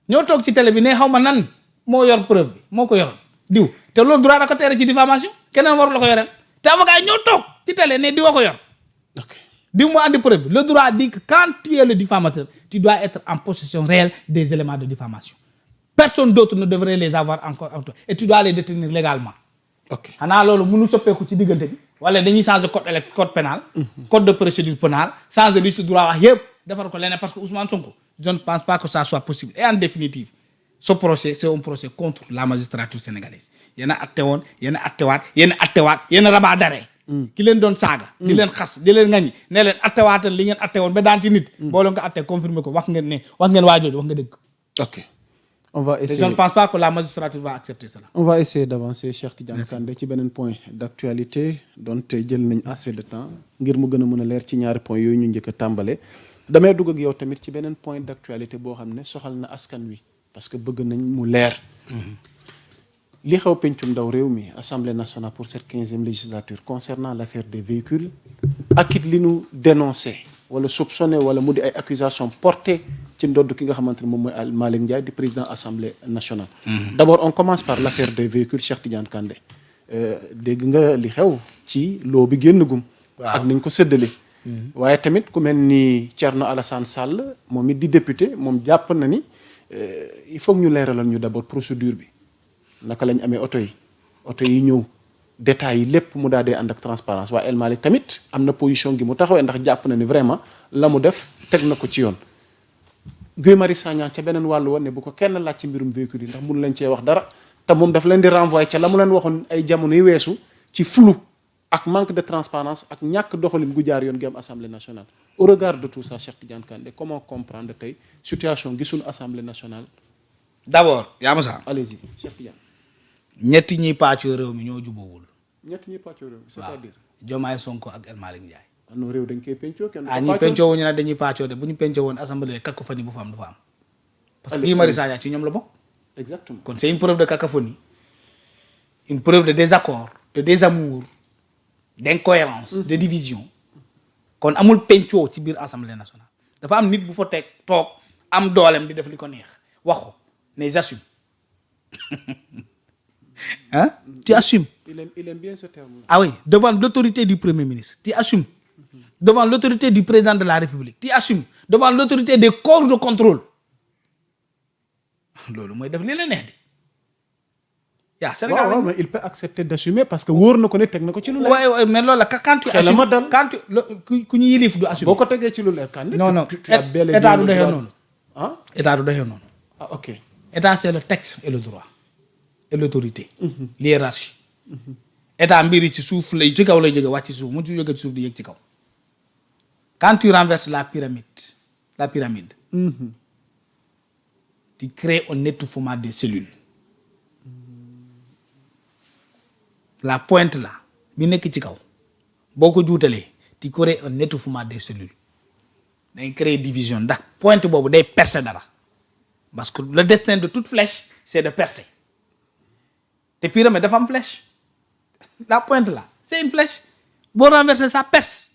Speaker 2: ñoo toog ci télé bi ne xaw ma nan moo yor preuve bi moo ko yoroon diw te loolu droit da ko tere ci diffamation keneen waru la ko yoreel te avocat yi ñoo toog ci télé ne diw a ko yor diw moo andi preuve bi le droit dit que quand tu es le diffamateur tu dois être en possession réelle des éléments de diffamation personne d'autre ne devrait les avoir encore en toi et tu dois les détenir légalement xanaa loolu mënu soppeeku ci diggante bi wala dañuy changer code pénal code de procédure pénale changer liste droit wax yëpp defar ko leneen parce que Ousmane Sonko je ne pense pas que ça soit possible et en définitive ce procès c'est un procès contre la magistrature sénégalaise yéen a atte woon yéen a attewaat yéen a rabat d'arrêt ki leen doon saaga di leen xas di leen ŋaññi ne leen attewaatal li ngeen atte woon ba daan ci nit boo leen ko atte confirmer ko wax ngeen waajooju wax nga dëgg
Speaker 1: on va essayer
Speaker 2: je ne pense pas que la magistrature va accepter cela.
Speaker 1: On va essayer d'avancer Cheikh Tidiane Kandé ci beneen point d'actualité donte jël nañ assez de temps ngir mu gën a mën a leer ci ñaari point yooyu ñu njëkk a tàmbale damay dugg ak yow tamit ci beneen point d'actualité boo xam ne soxal na askan wi parce que bëgg nañ mu leer li xew pencum ndaw réew mi Assemblée nationale pour cette 15e législature concernant l'affaire des véhicules ak it li nu dénoncé wala soupçonné wala mu di ay accusations portées ci ndodd ki nga xamante ne moom mooy Malick Ndiaye di président assemblée nationale. D'abord on commence par l'affaire des véhicules Cheikh Tidiane Kandé dégg nga li xew ci loo bi génn gum. ak niñ ko séddale. waaye tamit ku mel ni Thierno Alassane Sall moom it di député moom jàpp na ni il faut ñu leeralal ñu d'abord procédure bi naka lañ amee oto yi ñëw. détails yi lépp mu daal di ànd ak transparence waaye El Malick tamit am na position gi mu taxawee ndax jàpp na ni vraiment la mu def teg na ko ci yoon Guy Marius Sagna ca beneen wàllu woon ne bu ko kenn laaj ci mbirum véhicule yi ndax mënu leen cee wax dara te moom daf leen di renvoyer ca la mu leen waxoon ay jamono yu weesu ci flou ak manque de transparence ak ñàkk doxalin gu jaar yoon gi am assemblée nationale au regard de tout ça Cheikh Tidiane Kandé comment comprendre tey situation gisul assemblée nationale.
Speaker 2: d'abord yaa Moussa.
Speaker 1: allez-y Cheikh Tidiane.
Speaker 2: ñetti ñiy pàccoo réew mi ñoo jubóowul.
Speaker 1: ñetti ñiy pàccoo réew mi c'est-à-dire.
Speaker 2: Diomaye Sonko ak El Malick Ndiaye.
Speaker 1: non réew dañ koy pencoo kenn.
Speaker 2: ñi pencoo wuñu nag dañuy pàccoo de bu ñu pencoo woon assemblée cacophonie bu fa am du fa am. parce que Guy Marius Sagna ci ñoom la bokk.
Speaker 1: exactement
Speaker 2: kon c'est une preuve de cacophonie une preuve de désaccord de désamour d'incohérence de division kon amul pencoo ci biir assemblée nationale dafa am nit bu fa teg toog am doolem di def li ko neex wax ko ne j'assume hein tu assumes.
Speaker 1: il aime bien ce terme.
Speaker 2: Ah oui, devant l'autorité du Premier ministre, tu assumes. Devant l'autorité du président de la République, tu assumes. Devant l'autorité des corps de contrôle. loolu mooy def li la neex di. yaa Sénégal
Speaker 1: waaw mais il peut accepter d'assumer parce que wóor na ko ne teg na ko ci lu leer.
Speaker 2: waaye mais loolu la quand tu assumes quand tu ku ñu yilif du assumer.
Speaker 1: boo ko tegee ci lu leer kan.
Speaker 2: non état du doxee noonu.
Speaker 1: ah
Speaker 2: état du doxee noonu.
Speaker 1: ah ok.
Speaker 2: état c'est le texte et le droit et l'autorité. l'hiérarchie. état mbiri ci suuf lay ci kaw lay jóge wàcc ci suuf mu ci jóge ci suuf di yéeg ci kaw. quand tu renverses la pyramide. tu crées un étouffement des cellules. la pointe là bi nekk ci kaw boo ko juutalee di créer un étouffement des cellules day créer division ndax pointe boobu day percer dara parce que le destin de toute flèche c'est de percer te pyramide dafa am flèche la pointe là c'est une flèche boo renverser ça perce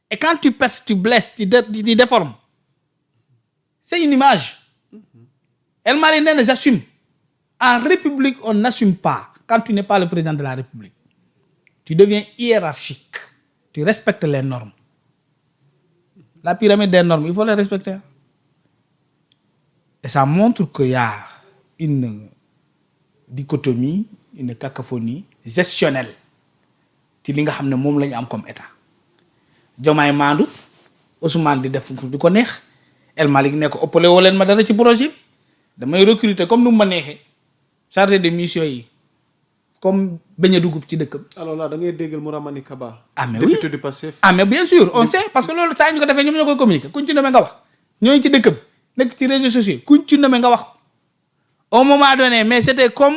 Speaker 2: et quand tu perces tu blesses tu déformes c'est une image El Malick nee na j'assume en république on n'assume pas quand tu n'es pas le président de la république tu deviens hiérarchique tu respectes les normes la pyramide des normes il faut les respecter et ça montre qu'il y a une dichotomie une cacophonie gestionnelle ci li nga xam ne moom la ñu am comme état Diomaye maandu Ousmane di def di ko neex El Malick ne ko ëppale woo leen ma dara ci projet bi damay recruter comme nu mu ma neexee chargé de mission yi comme bañ a dugub ci dëkkam.
Speaker 1: alors là da ngay déggal Mouramani Kaba.
Speaker 2: ah mais oui
Speaker 1: député du Pastef.
Speaker 2: ah mais bien sûr on sait parce que loolu saa ñu ko defee ñoom ñoo koy communiquer kuñ ci nommé nga wax ñooñu ci dëkkam nekk ci réseaux sociaux kuñ ci nommé nga wax au moment donné mais c'était comme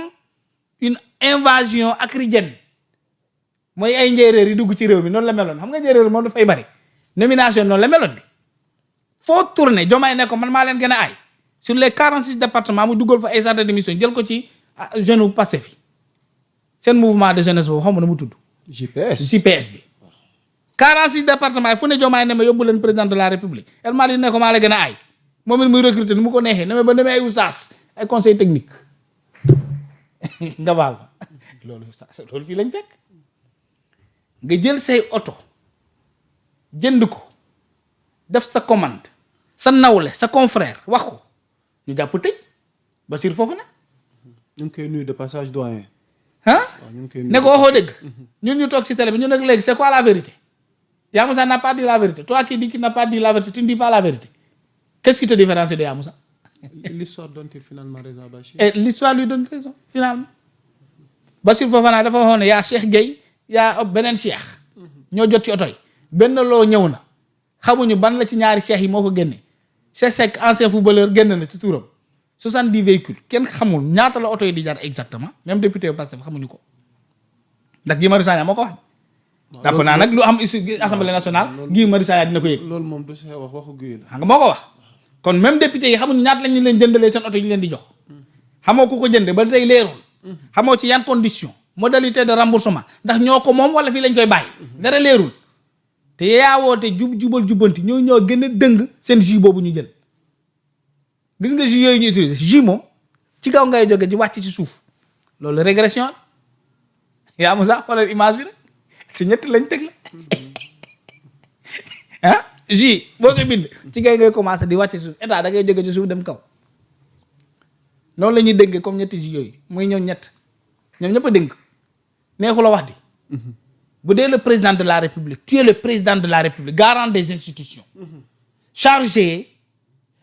Speaker 2: une invasion acridienne mooy ay njéeréer yi dugg ci réew mi noonu la meloon xam nga njéeréer moom dafay bari nomination noonu la meloon di foo tourné Diomaye ne ko man maa leen gën a aay sur les 46 départements mu duggal fa ay centres de mission jël ko ci jeune u Pastef yi seen mouvement de jeunesse boobu xam nga nu mu tudd. JPS bi. 46 départements yi fu ne Diomaye ne ma yóbbu leen président de la république El Malick ne ko maa la gën a aay moom it muy recruter ni mu ko neexee ne ba demee ay oustaz ay conseil technique nga baal ma loolu fii lañ fekk nga jël say oto jënd ko def sa commande sa nawle sa confrère wax ko ñu jàpp tëj Bassirou Fofana.
Speaker 1: ñu ngi koy nuyu de passage doyen.
Speaker 2: ne ko waxoo dëgg ñun ñu toog ci télé bi ñu nag léegi c'est quoi la vérité Yaa Moussa n'a pas dit la vérité toi qui dis qu'il n'a pas dit la vérité tu ne dis pas la vérité qu'est-ce qui te différencie de Yaa Moussa.
Speaker 1: L'histoire donne-t-il finalement raison à Bachir.
Speaker 2: Et l'histoire lui donne raison finalement Bassirou Fofana dafa waxoon ne yaa Cheikh Gueye yaa beneen Cheikh ñoo jot ci oto yi benn loo ñëw na xamuñu ban la ci ñaari Cheikh yi moo ko génne c'est sec ancien footballeur génn na ci turam 70 véhicules kenn xamul ñaata la oto yi di jar exactement même député Pastef xamuñu ko ndax Guy Marius Sagna moo ko wax. d'accord naa nag lu am ici assemblée nationale. Guy Marius Sagna dina ko yëg.
Speaker 1: loolu moom du see wax waxu Guy la.
Speaker 2: xam nga moo ko wax kon même député yi xamuñu ñaata lañu leen jëndalee seen oto yi ñu leen di jox. xamoo ku ko jënd ba tey leerul. xamoo ci yan condition modalité de remboursement ndax ñoo ko moom wala fii lañ koy bàyyi. dara leerul te yaa woote jubal jubbanti ñoo gën a dëng seen jus boobu ñu jël. gis nga jus yooyu ñu utiliser jus moom ci kaw ngay jóge di wàcc ci suuf loolu régression Yaa Moussa xoolal image bi rek ci ñett lañ teg la jus boo koy bind ci kay ngay commencé di wàcc ci suuf état da ngay jóge ci suuf dem kaw noonu la ñuy dénkee comme ñetti jus yooyu muy ñëw ñett ñoom ñëpp a dénk neexu la wax di bu dee le président de la république tu es le président de la république garant des institutions chargé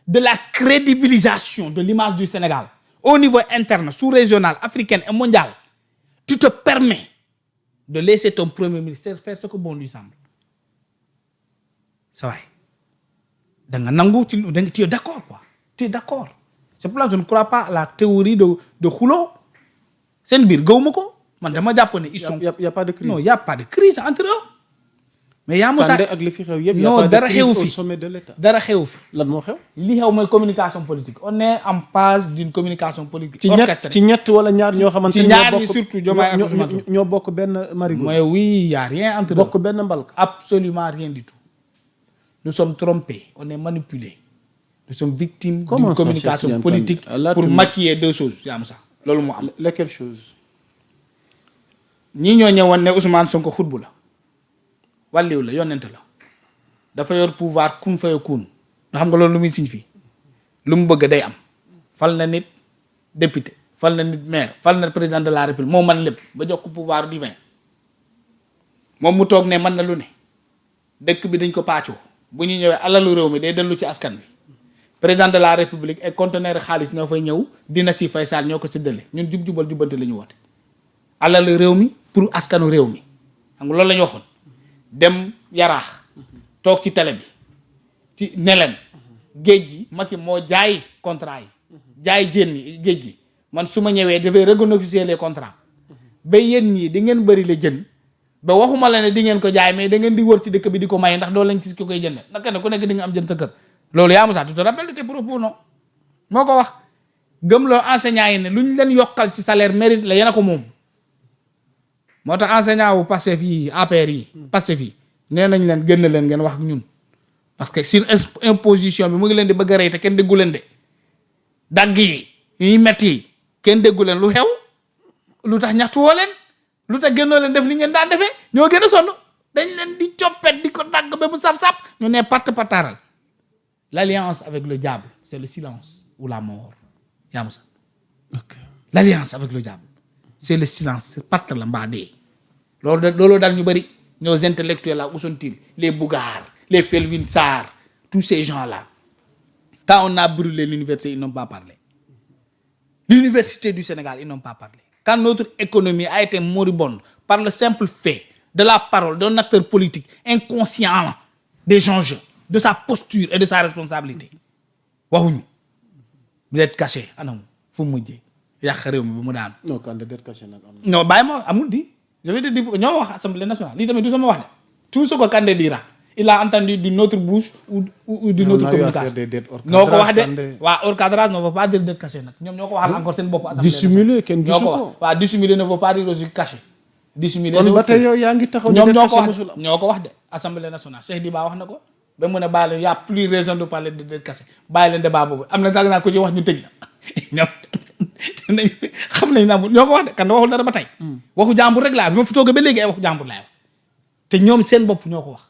Speaker 2: de la crédibilisation de l'image du Sénégal au niveau interne, sous-régional, africain et mondial, tu te permets de laisser ton premier ministre faire ce que bon lui semble. Ça va. Tu es d'accord, quoi. Tu es d'accord. C'est pour ça que je ne crois pas à la théorie de Khoulo. C'est une birre. Man dama japonais, ils sont.
Speaker 1: Il y a pas de crise.
Speaker 2: Non, il y a pas de crise entre eux. Mais Yaa Moussa non dara xew fi dara xew fi
Speaker 1: lan moo xew
Speaker 2: li xew mooy communication politique on est en phase d'une communication politique
Speaker 1: orchestrée ci ñett wala ñaar ñoo xamante
Speaker 2: ci ñaar ñi surtout Diomaye ak Ousmane
Speaker 1: ñoo bokk benn marigot
Speaker 2: mais oui y a rien entre
Speaker 1: bokk benn mbalk
Speaker 2: absolument rien du tout nous sommes trompés on est manipulés nous sommes victimes d'une communication politique pour maquiller deux choses Yaa Moussa loolu moo am
Speaker 1: lesquelles choses
Speaker 2: ñii ñoo ñëwoon ne Ousmane Sonko xutbu la wàlliw la yonent la dafa yor pouvoir kun fayo kun nga xam nga loolu lu muy signifie lu mu bëgg day am fal na nit député fal na nit maire fal na président de la république moo man lépp ba jox ko pouvoir divin moom mu toog ne mën na lu ne dëkk bi dañ ko pàccoo bu ñu ñëwee alalu réew mi day dellu ci askan bi président de la république ay conteneur xaalis ñoo fay ñëw dina si fay saal ñoo ko séddale ñun jub-jubal jubbante la ñu woote alalu réew mi pour askanu réew mi xam nga loolu la ñu waxoon dem yaraax toog ci télé bi ci neleen géej gi Macky moo jaay contrat yi jaay jën yi géej gi man su ma ñëwee dafay renégocier les contrats ba yéen ñii di ngeen bëri la jën
Speaker 3: ba waxuma la ne di ngeen ko jaay mais da ngeen di wër ci dëkk bi di ko maye ndax doo leen gis ki koy jënd ndax kenn ku nekk di nga am jën sa kër loolu yaa Moussa tu te rappelles de tes propos non moo ko wax gëmloo enseignant yi ne lu ñu leen yokkal ci salaire mérite la yéen a ko moom moo tax enseignant wu Pastef yi APR yi Pastef yi nee nañ leen génn leen ngeen wax ak ñun parce que sur imposition bi mu ngi leen di bëgg a rey te kenn déggu leen de dagg yi ñuy metti yi kenn déggu leen lu xew lu tax ñaxtu woo leen lu tax génnoo leen def li ngeen daan defee ñoo gën a sonn dañ leen di coppet di ko dagg ba mu saf-saf ñu ne pataaral l'alliance avec le diable c'est le silence ou la mort yaa Moussa l'alliance avec le diable c'est le silence c'est patt la mbaa dee loolu daal ñu bëri nos intellectuels là où sont-ils les Bougard les Felwine Sarr tous ces gens là quand on a brûlé l'université ils n'ont pas parlé l'université du Sénégal ils n'ont pas parlé quand notre économie a été moribonde par le simple fait de la parole d'un acteur politique inconscient des enjeux de sa posture et de sa responsabilité waxuñu dette cachée anam fu mu mujjee yàq réew mi ba mu daanu.
Speaker 1: non quand dette cachée nag am
Speaker 3: non bàyyi ma amul di je vais te dire ñoo wax assemblée nationale lii tamit du sama wax de tout ce que Kandé dira il a entendu d'une autre bouche ou d'une autre communication ñoo ko wax de waa hors cadrage ne veut pas dire dette cachée nag ñoom ñoo ko waxal encore seen bopp assemblée
Speaker 1: dissimuler kenn gisu ko
Speaker 3: waaw dissimuler ne veut pas dire aussi caché dissimuler
Speaker 1: kon ba tey yow yaa ngi taxaw
Speaker 3: ñoom ñoo ko wax de assemblée nationale Cheikh Diba wax na ko ba mu ne bàyyi leen y a plus raison de parler de dette cachée bàyyi leen débat boobu am na sax naa ko ci wax ñu tëj la ñoom xam nañ na ñoo ko wax de kan waxul dara ba tey waxu jàmbur rek laa bi ma fi toogee ba léegi ay waxu jàmbur laay wax te ñoom seen bopp ñoo ko wax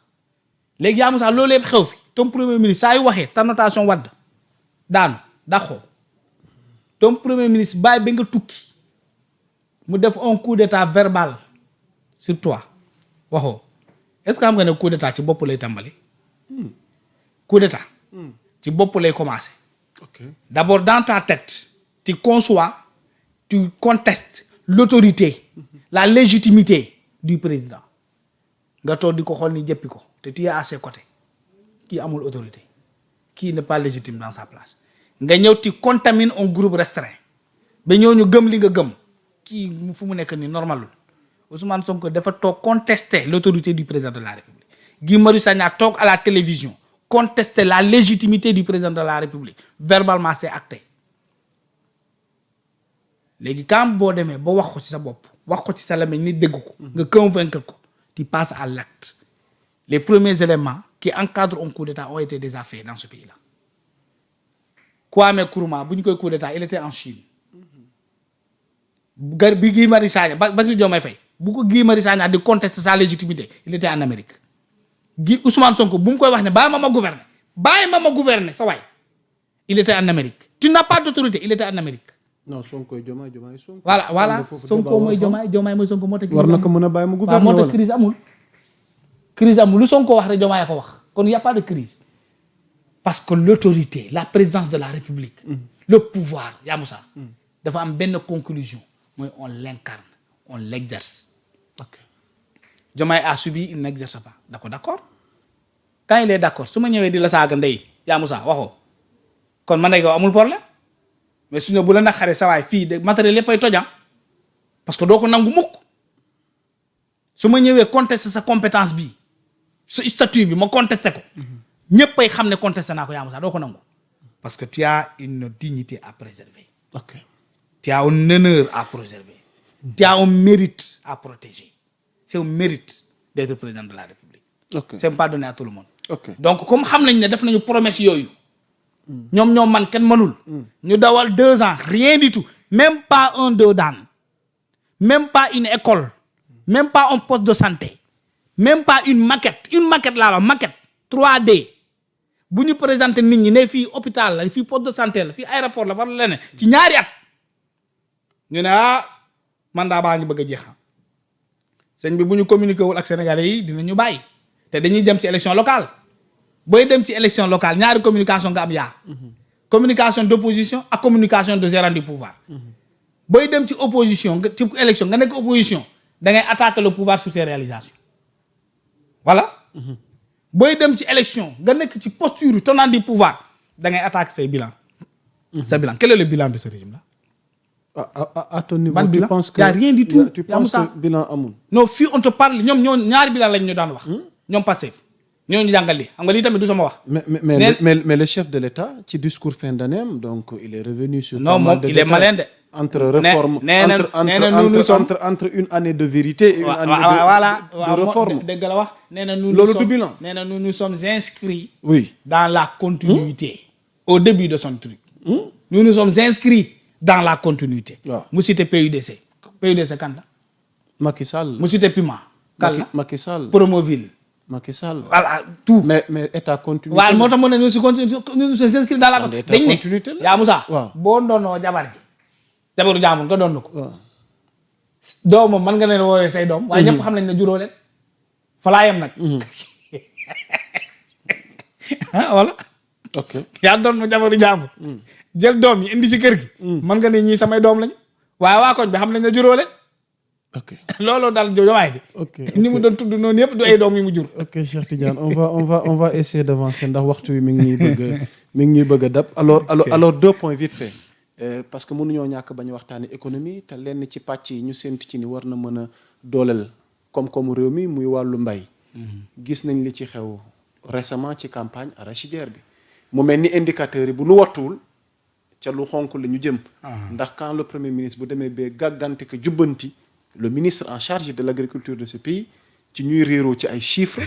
Speaker 3: léegi yaa Moussa loolu yëpp xew fi ton premier ministre saa yu waxee ta notation wadd daanu daxoo ton premier ministre bàyyi ba nga tukki mu def un coup d'état verbal sur toi waxoo est-ce que xam nga ne coup d'état ci bopp lay tàmbali coup d'état ci bopp lay commencer d'abord dans ta tête tu conçois tu contestes l'autorité la légitimité du président nga toog di ko xool ni jëppi ko te tu es à ses côtés kii amul autorité kii n'est pas légitime dans sa place nga ñëw tu contamines un groupe restreint ba ñooñu gëm li nga gëm kii fu mu nekk nii normalul Ousmane Sonko dafa toog contester l'autorité du président de la République Guy Marius Sagna toog à la télévision contester la légitimité du président de la République verbalement c'est acté léegi quand boo demee ba wax ko ci sa bopp wax ko ci sa làmmiñ ni dégg ko nga convaincre ko tu passes à l'acte les premiers éléments qui encadrent un coup d'état ont été déjà faits dans ce pays-là Kwame Nkrumah bu ñu koy coup d'état il était en Chine bi Guy Marius Sagna Bassirou Diomaye Faye bu ko Guy Marius Sagna di contester sa légitimité il était en Amérique Ousmane Sonko bu mu koy wax ne bàyyi ma ma gouverner sa waay il était en Amérique tu n'as pas d'autorité il était en Amérique
Speaker 1: non Sonko Diomaye Sonko
Speaker 3: voilà Sonko mooy Diomaye mooy Sonko moo tax
Speaker 1: war na ko mën a bàyyi mu gouverner
Speaker 3: moo tax crise amul lu Sonko wax rek Diomaye ko wax kon y a pas de crise parce que l'autorité la présidence de la République le pouvoir yaa Moussa dafa am benn conclusion mooy on l'incarne on l'exerce Diomaye a subi il n'exerce pas d'accord quand il est d'accord su ma ñëwee di la saaga ndey yaa Moussa waxoo kon man ko amul problème mais su ñu bu la naqaree sa waay fii de matériel yëpp ay toja parce que doo ko nangu mukk su ma ñëwee contester sa compétence bi sa statut bi ma contester ko ñëpp ay xam ne contester naa ko yaa Moussa doo ko nangu parce que tu as une dignité à préserver tu as un honneur à préserver tu as un mérite à protéger c'est un mérite d'être président de la République c'est pas donné à tout le monde donc comme xam nañ ne def nañu promesse yooyu ñoom man kenn mënul ñu dawal 2 ans rien du tout même pas un doodaan même pas une école même pas un poste de santé même pas une maquette laa la maquette 3D bu ñu présenter nit ñi ne fii hôpital la fii poste de santé la fii aéroport la war la leneen ci ñaari at ñu ne mandat baa ngi bëgg a jeexam sëñ bi bu ñu communiqué wul ak sénégalais yi dinañu bàyyi te dañuy jëm ci élection locale booy dem ci élection locale ñaari communication nga am communication d'opposition ak communication de gérant du pouvoir booy dem ci opposition nga ci élection nga nekk opposition da ngay attaquer le pouvoir sur ses réalisations voilà booy dem ci élection nga nekk ci posture tenant du pouvoir da ngay attaquer say bilan sa bilan quel est le bilan de ce régime là
Speaker 1: À ton niveau,
Speaker 3: ban
Speaker 1: tu
Speaker 3: bilan
Speaker 1: penses que
Speaker 3: y a rien du tout.
Speaker 1: tu
Speaker 3: yaa
Speaker 1: penses
Speaker 3: Moussa
Speaker 1: que bilan amul.
Speaker 3: non fii on te parle ñoom ñaari bilan lañ ñu daan wax. ñoom Pastef ñoo ñu jàngal lii xam nga lii tamit du sama wax.
Speaker 1: Mais le chef de l'État ci discours fin d'année am donc il est revenu sur.
Speaker 3: non moom il est malin de.
Speaker 1: entre réforme entre une année de vérité et une année de réforme.
Speaker 3: dégg la wax nee na
Speaker 1: loolu du bilan.
Speaker 3: nee na nous sommes inscrits.
Speaker 1: oui
Speaker 3: dans la continuité. au début de son truc. nous sommes inscrits dans la continuité.
Speaker 1: waaw
Speaker 3: mu cité PUDC kan la.
Speaker 1: Macky Sall.
Speaker 3: mu cité Pima. kan la
Speaker 1: Macky Sall.
Speaker 3: Promoville.
Speaker 1: Macky Sall.
Speaker 3: voilà tout.
Speaker 1: mais état continuité.
Speaker 3: waaw moo tax mu ne nous sommes inscrits dans la continuité. dañ
Speaker 1: continuité
Speaker 3: ne yaa Moussa.
Speaker 1: waaw
Speaker 3: boo doonoo jabaru jaamur nga doon ko.
Speaker 1: waaw
Speaker 3: doomam mën nga leen woowee say doom. waaye ñëpp xam nañ ne juróo leen. fa laa yem nag. voilà.
Speaker 1: ok
Speaker 3: yaa doon ma jabaru jaamur. jël doom yi indi ci kër gi. mën nga ne ñii samay doom lañu. waaye waa koñ bi xam nañ ne juróo leen.
Speaker 1: ok
Speaker 3: looloo daal Diomaye bi.
Speaker 1: ok
Speaker 3: ni mu doon tudd noonu yëpp du ay doom yi mu jur.
Speaker 1: ok Cheikh Tidiane on va essayer d'avancer ndax waxtu wi mi ngi ñuy bëgg a dab. alors 2 points vite fait. parce que mënuñoo ñàkk bañ waxtaani économie te lenn ci pàcc yi ñu séntu ci ni war na mën a dooleel koom-koomu réew mi muy wàllu mbay. gis nañ li ci xew récemment ci campagne arachidière bi mu mel ni indicateurs yi bu nu wattuwul ca lu xonk la ñu jëm. ndax quand le premier ministre bu demee ba gàggante ko jubbanti le ministre en charge de l'agriculture de ce pays ci ñuy réeroo ci ay chiffres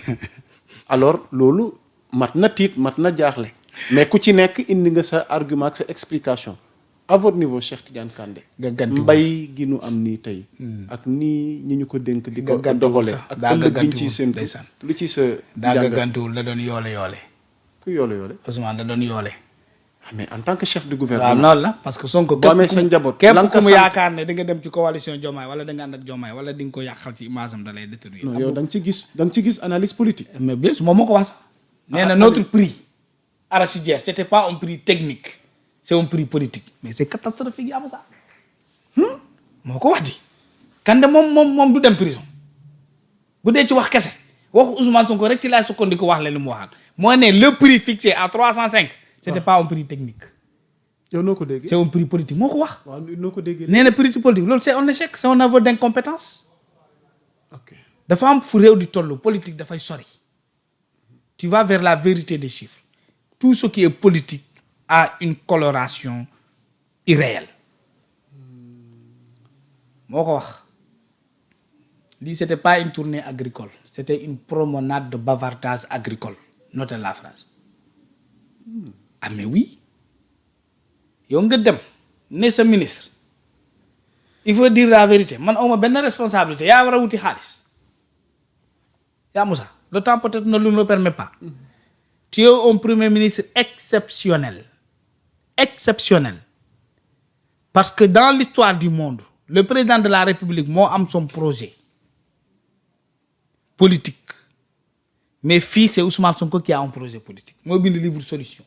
Speaker 1: alors loolu mat na tiit mat na jaaxle mais ku ci nekk indi nga sa argument ak sa explication. à votre niveau Cheikh Tidiane Kandé. mbay gi nu am nii tey. ak nii ñi ñu ko dénk di ko doxalee. ak ëllëg gi ñu ciy séntu lu ci sa.
Speaker 2: daa gàggantuwul da doon yoole.
Speaker 1: ku yoole.
Speaker 2: Ousmane da doon yoole.
Speaker 1: mais en tant que chef de gouvernement.
Speaker 3: waaw noonu la parce que Sonko.
Speaker 1: boo amee sa njaboot
Speaker 3: képp ku mu yaakaar ne da nga dem ci coalition Diomaye wala da nga ànd ak Diomaye wala di nga ko yàqal ci image am da lay détruire.
Speaker 1: non yow da nga ci gis analyse politique.
Speaker 3: mais bien sûr moom moo ko wax sax. nee na notre prix arachidière c'était pas un prix technique. c'est un prix politique mais c'est catastrophique yaa Moussa. moo ko wax di. Kandé moom du dem prison bu dee ci wax kese waxu Ousmane Sonko rek ci laay sukkandiku wax la li mu waxaat moo ne le prix fixé à 305. c'était pas un prix technique.
Speaker 1: yow noo ko déggee.
Speaker 3: c'est un prix politique moo ko wax.
Speaker 1: waaw noo ko déggee.
Speaker 3: nee na prix politique loolu c'est un échec c'est un aveu d'incompétence.
Speaker 1: ok
Speaker 3: dafa am fu réew di toll politique dafay sori. tu vas vers la vérité des chiffres tout ce qui est politique. a une coloration irréelle moo ko wax lii c'était pas une tournée agricole c'était une promenade de bavardage agricole notez la phrase ah mais oui yow nga dem ne sa ministre il faut dire la vérité man awma benn responsabilité yaa war a wuti xaalis yaa Moussa le temps peut-être ne le permet pas tu es un premier ministre exceptionnel parce que dans l'histoire du monde le président de la République moo am son projet politique mais fii c'est Ousmane Sonko qui a un projet politique moo bind livre solution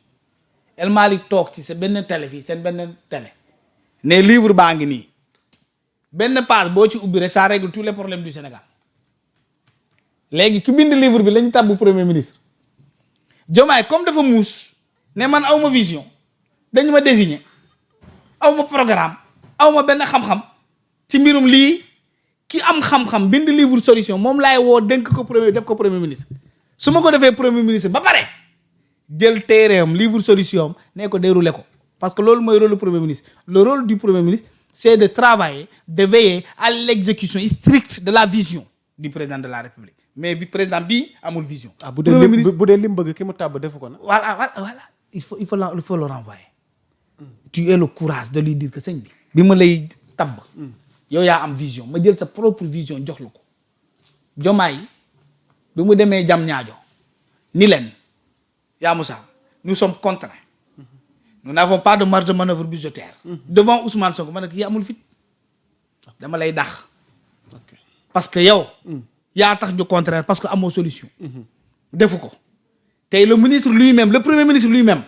Speaker 3: El Malick toog ci sa benn télé fii seen benn télé ne livre baa ngi nii benn page boo ci ubbi rek ça règle tous les problèmes du Sénégal léegi ki bind livre bi la ñu tàbbu premier ministre Diomaye comme dafa muus ne man awma vision dañu ma désigner awma programme awma benn xam-xam ci mbirum lii ki am xam-xam bind livre solution moom laay woo dénk ko def ko premier ministre su ma ko defee premier ministre ba pare jël téereem livre solution am ne ko dérouler ko parce que loolu mooy rôle du premier ministre le rôle du premier ministre c'est de travailler de veiller à l'exécution stricte de la vision du président de la République mais bi président bii amul vision.
Speaker 1: bu dee lim bëgg ki mu tàbb defu ko nag.
Speaker 3: voilà il faut le renvoyer. tu es le courage de lui dire que sëñ bi ma lay tabb. yow yaa am vision ma jël sa propre vision jox la ko. Diomaye bi mu demee jam ñaajo ni leen yaa Moussa nous sommes contraints. nous n'avons pas de marge de manœuvre budgétaire. devant Ousmane Sonko ma ne kii amul fit dama lay dax. parce que yow. yaa tax ñu contraire parce que amoo solution. defu ko tey le ministre lui-même le premier ministre lui-même.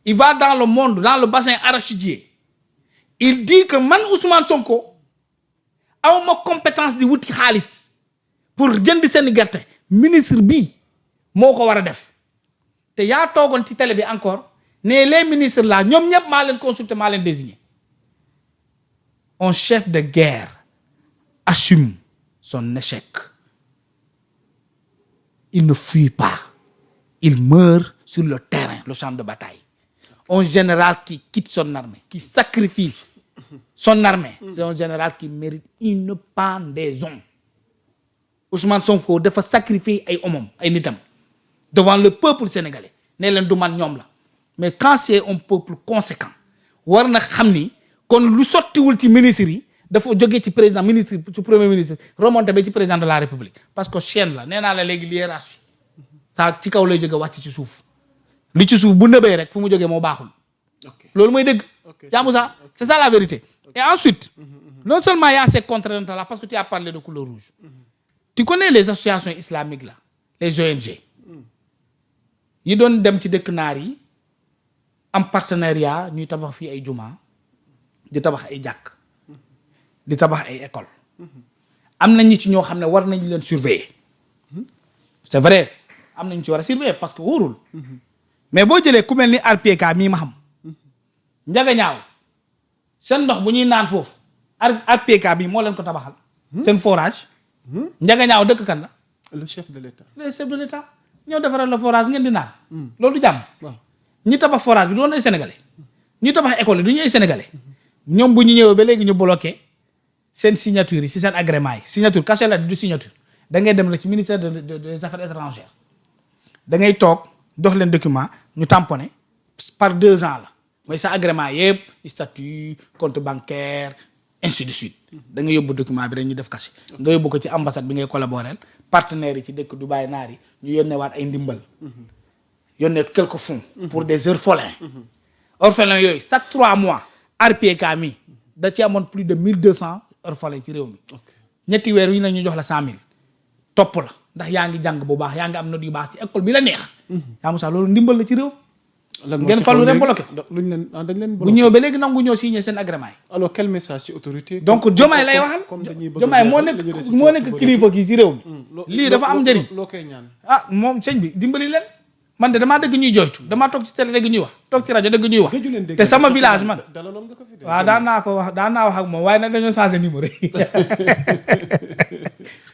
Speaker 3: il va dans le monde dans le bassin arachidier. il dit que man Ousmane Sonko awma compétence di wuti xaalis pour jënd seen gerte ministre bii moo ko war a def te yaa toogoon ci télé bi encore ne les ministres là ñoom ñëpp maa leen consulté maa leen désigné un chef de guerre assume son échec, il ne fuit pas, il meurt sur le terrain, le champ de bataille. Un général qui quitte son armée, qui sacrifie son armée, c'est un général qui mérite une pendaison. Ousmane Sonko dafa sacrifier ay hommes, ay nitam devant le peuple sénégalais. Ne leen du man ñoom la. Mais quand c'est un peuple conséquent, war na xam ni kon lu sottiwul ci ministre yi dafa jógee ci président ministre ci premier ministre remonté ba ci président de la république parce que chaîne la nee naa la léegi hiérarchie saa ci kaw lay jóge wàcc ci suuf li ci suuf bu nëbee rek fu mu jógee moo baaxul. loolu mooy dëgg. yaa Moussa c'est ça la vérité. Et ensuite non seulement il y a ces contraintes là parce que tu as parlé de couleur rouge. Tu connais les associations islamiques là, les ONG. yi doon dem ci dëkk naar yi am partenariat ñuy tabax fii ay juma di tabax ay jàkk di tabax ay école am na ñi ci ñoo xam ne war nañu leen surveiller c'est vrai am nañu ci war a surveiller parce que wóorul mais boo jëlee ku mel ni RPK mii ma xam njaga ñaaw seen ndox bu ñuy naan foofu RPK bi moo leen ko tabaxal seen forage njaga ñaaw dëkk kan la
Speaker 1: le chef de l'État.
Speaker 3: le chef de l'État ñoo defaral la forage ngeen di naan loolu du jàmm. ñi tabax forage bi doon ay sénégalais ñi tabax école yi du ñu ay sénégalais ñoom bu ñu ñëwee ba léegi ñu bloqué seen signature yi si seen agrément yi signature cachet la du signature da ngay dem la ci ministère des affaires étrangères da ngay toog jox leen document ñu tamponné par 2 ans la mooy sa agrément yëpp statut compte bancaire ainsi de suite da nga yóbbu document bi rek ñu def cachet nga yóbbu ko ci ambassade bi ngay collaborer partenaires yi ci dëkk Dubaï naar yi ñu yónnee waat ay ndimbal yónnee quelques fonds pour des orphelins orphelins yooyu chaque 3 mois RPK mi da ci amoon plus de 1200 orphelins ci réew mi ñetti weer yu ne ñu jox la 100 000 topp la ndax yaa ngi jàng bu baax yaa ngi am note yu baax ci école bi la neex yaa Moussa loolu ndimbal la ci réew ngeen falu rek bloqué
Speaker 1: dañ leen
Speaker 3: bu ñëw ba léegi nangu ñoo signé seen agrément yi.
Speaker 1: alors quel message ci autorité.
Speaker 3: donc Diomaye lay waxal Diomaye moo nekk kilifa gi ci réew mi. lii dafa am njëriñ
Speaker 1: loo koy ñaan.
Speaker 3: ah moom sëñ bi dimbali leen man de damaa dëgg ñuy joytu damaa toog ci télé dëgg ñuy wax toog ci rajo dëgg ñuy wax. te sama village man waaw daan naa wax ak moom waaye nag dañoo changé numéro yi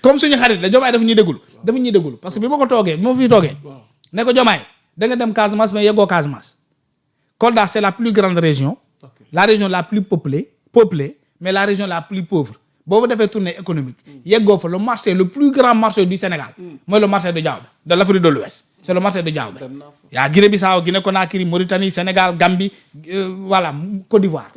Speaker 3: comme suñu xarit la Diomaye dafa ñuy déglu parce que bi ma ko toogee bi ma fi toogee ne ko Diomaye da nga dem Casamance mais yeggoo Casamance Kolda c'est la plus grande région la région la plus peuplée mais la région la plus pauvre boobu defee tournée économique yeggoo fa le marché le plus grand marché du Sénégal mooy le marché de Diaobé de l'Afrique de l'Ouest c'est le marché de Diaobé yaa Guinée-Bissau Guinée Conakry Mauritanie Sénégal Gambie voilà Côte d'Ivoire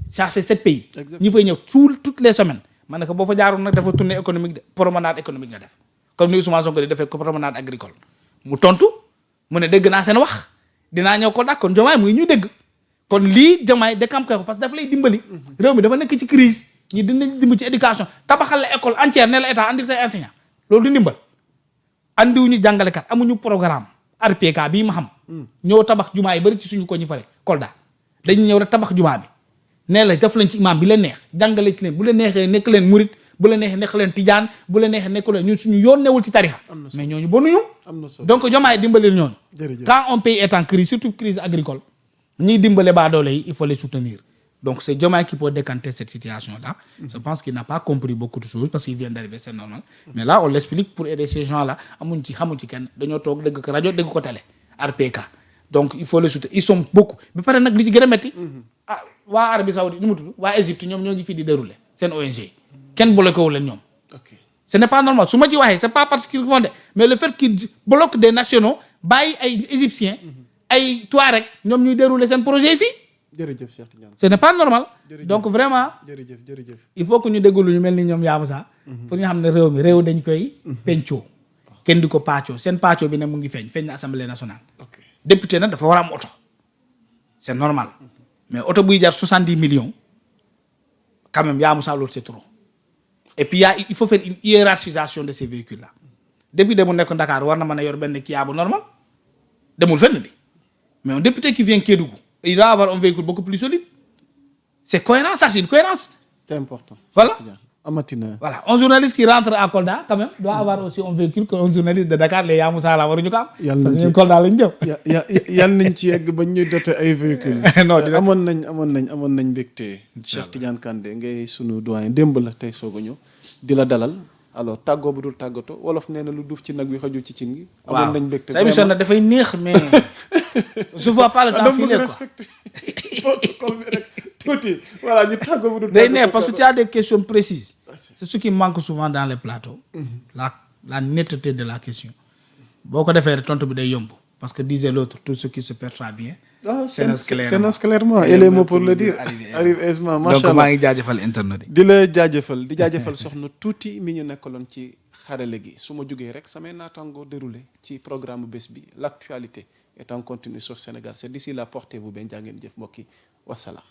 Speaker 3: ça fait 7 pays ñi fay ñëw toutes les semaines man ne ko boo fa jaaroon nag dafa tournée économique de promenade économique nga def comme ni Ousmane Sonko di defee ko promenade agricole mu tontu mu ne dégg naa seen wax dinaa ñëw ko dak kon Diomaye muy ñu dégg kon lii Diomaye décampé ko parce que dafa lay dimbali réew mi dafa nekk ci crise ñi dinañ dimbali ci éducation tabaxal la école entière ne la état andil say enseignant loolu di ndimbal andiwuñu jàngalekat amuñu programme RPK bii ma xam ñëw tabax jumaa yi bari ci suñu ko ñu fare Kolda dañu ñëw rek tabax jumaa bi nee la def lañ ci imam bi leen neex jàngale ci leen bu leen neexee nekk leen murit bu leen neexee nekk leen tijaan bu leen neexee nekk leen ñun suñu yoon newul ci tarixa mais ñooñu bonuñu donc Diomaye dimbali ñooñu quand un pays est en crise surtout crise agricole ñiy dimbale baadoole yi il faut les soutenir donc c'est Diomaye qui peut décanter cette situation là je pense qu'il n'a pas compris beaucoup de choses parce qu'il vient d'arriver c'est normal mais là on l'explique pour aider ces gens là xamuñ ci kenn dañoo toog dégg ko rajo dégg ko télé RPK donc il faut les soutenir ils sont beaucoup ba pare nag li ci gën a metti waa Arabie Saoudite nu mu tudd waa Égypte ñoom ñoo ngi fii di dérouler seen ONG kenn bloqué wu leen ñoom ce n'est pas normal su ma ci waxee c'est pas parce qu'ils font de mais le fait qu'ils bloquent des nationaux bàyyi ay égyptiens ay Touareg ñoom ñuy dérouler seen projet fii
Speaker 1: jërëjëf Cheikh Tidiane
Speaker 3: ce n'est pas normal donc vraiment
Speaker 1: jërëjëf
Speaker 3: il faut que ñu déglu ñu mel ni ñoom yaa Moussa pour ñu xam ne réew dañ koy pencoo kenn di ko paccoo seen paccoo bi ne mu ngi feeñ na assemblée nationale député nag dafa war a am oto c'est normal mais oto buy jar 70 millions quand même yaa Moussa loolu c'est trop et puis il faut faire une hiérarchisation de ces véhicules là député bu nekk Dakar war na mën a yor benn Kia bu normal demul fenn di mais un député qui vient Kédougou il doit avoir un véhicule beaucoup plus solide c'est cohérent ça c'est une cohérence
Speaker 1: c'est important
Speaker 3: voilà
Speaker 1: amatina.
Speaker 3: Voilà, un journaliste qui rentre à Kolda quand même doit avoir aussi un véhicule que un journaliste de Dakar les Yamoussa la waruñu ko am.
Speaker 1: Yàlla
Speaker 3: parce
Speaker 1: nañ
Speaker 3: que
Speaker 1: ci
Speaker 3: Kolda lañ jëm.
Speaker 1: yal nañ ci yegg ba ñuy dote ay véhicules.
Speaker 3: Non, dina-
Speaker 1: amoon nañ mbégte. Cheikh Tidiane Kandé ngay sunu doyen démb la tey soog a ñëw di la dalal alors tàggoo bu dul tàggatoo wolof nee na lu duuf ci nag wi xajul ci cin gi. amoon nañ mbégte
Speaker 3: sa émission nag dafay neex mais je vois pas le temps filer quoi.
Speaker 1: protocole bi rek tuuti voilà ñu tàggoo bu dul
Speaker 3: day neex parce que tu as des questions précises. C'est ce qui manque souvent dans les plateaux. La netteté de la question. boo ko defee rek tontu bi day yomb parce que disait l'autre tout ce qui se perçoit bien.
Speaker 1: c'est clairement et les mots pour le dire arrive aisément macha allah
Speaker 2: donc maa ngi jaajëfal internet yi.
Speaker 1: di la jaajëfal di jaajëfal soxna tuuti mi ñu nekkaloon ci xarale gi su ma jógee rek samay naataangoo déroulé ci programme bés bi l'actualité est en continu sur Sénégal c'est d'ici là portez-vous bien jaa ngeen jëf mbokk yi wasalaam.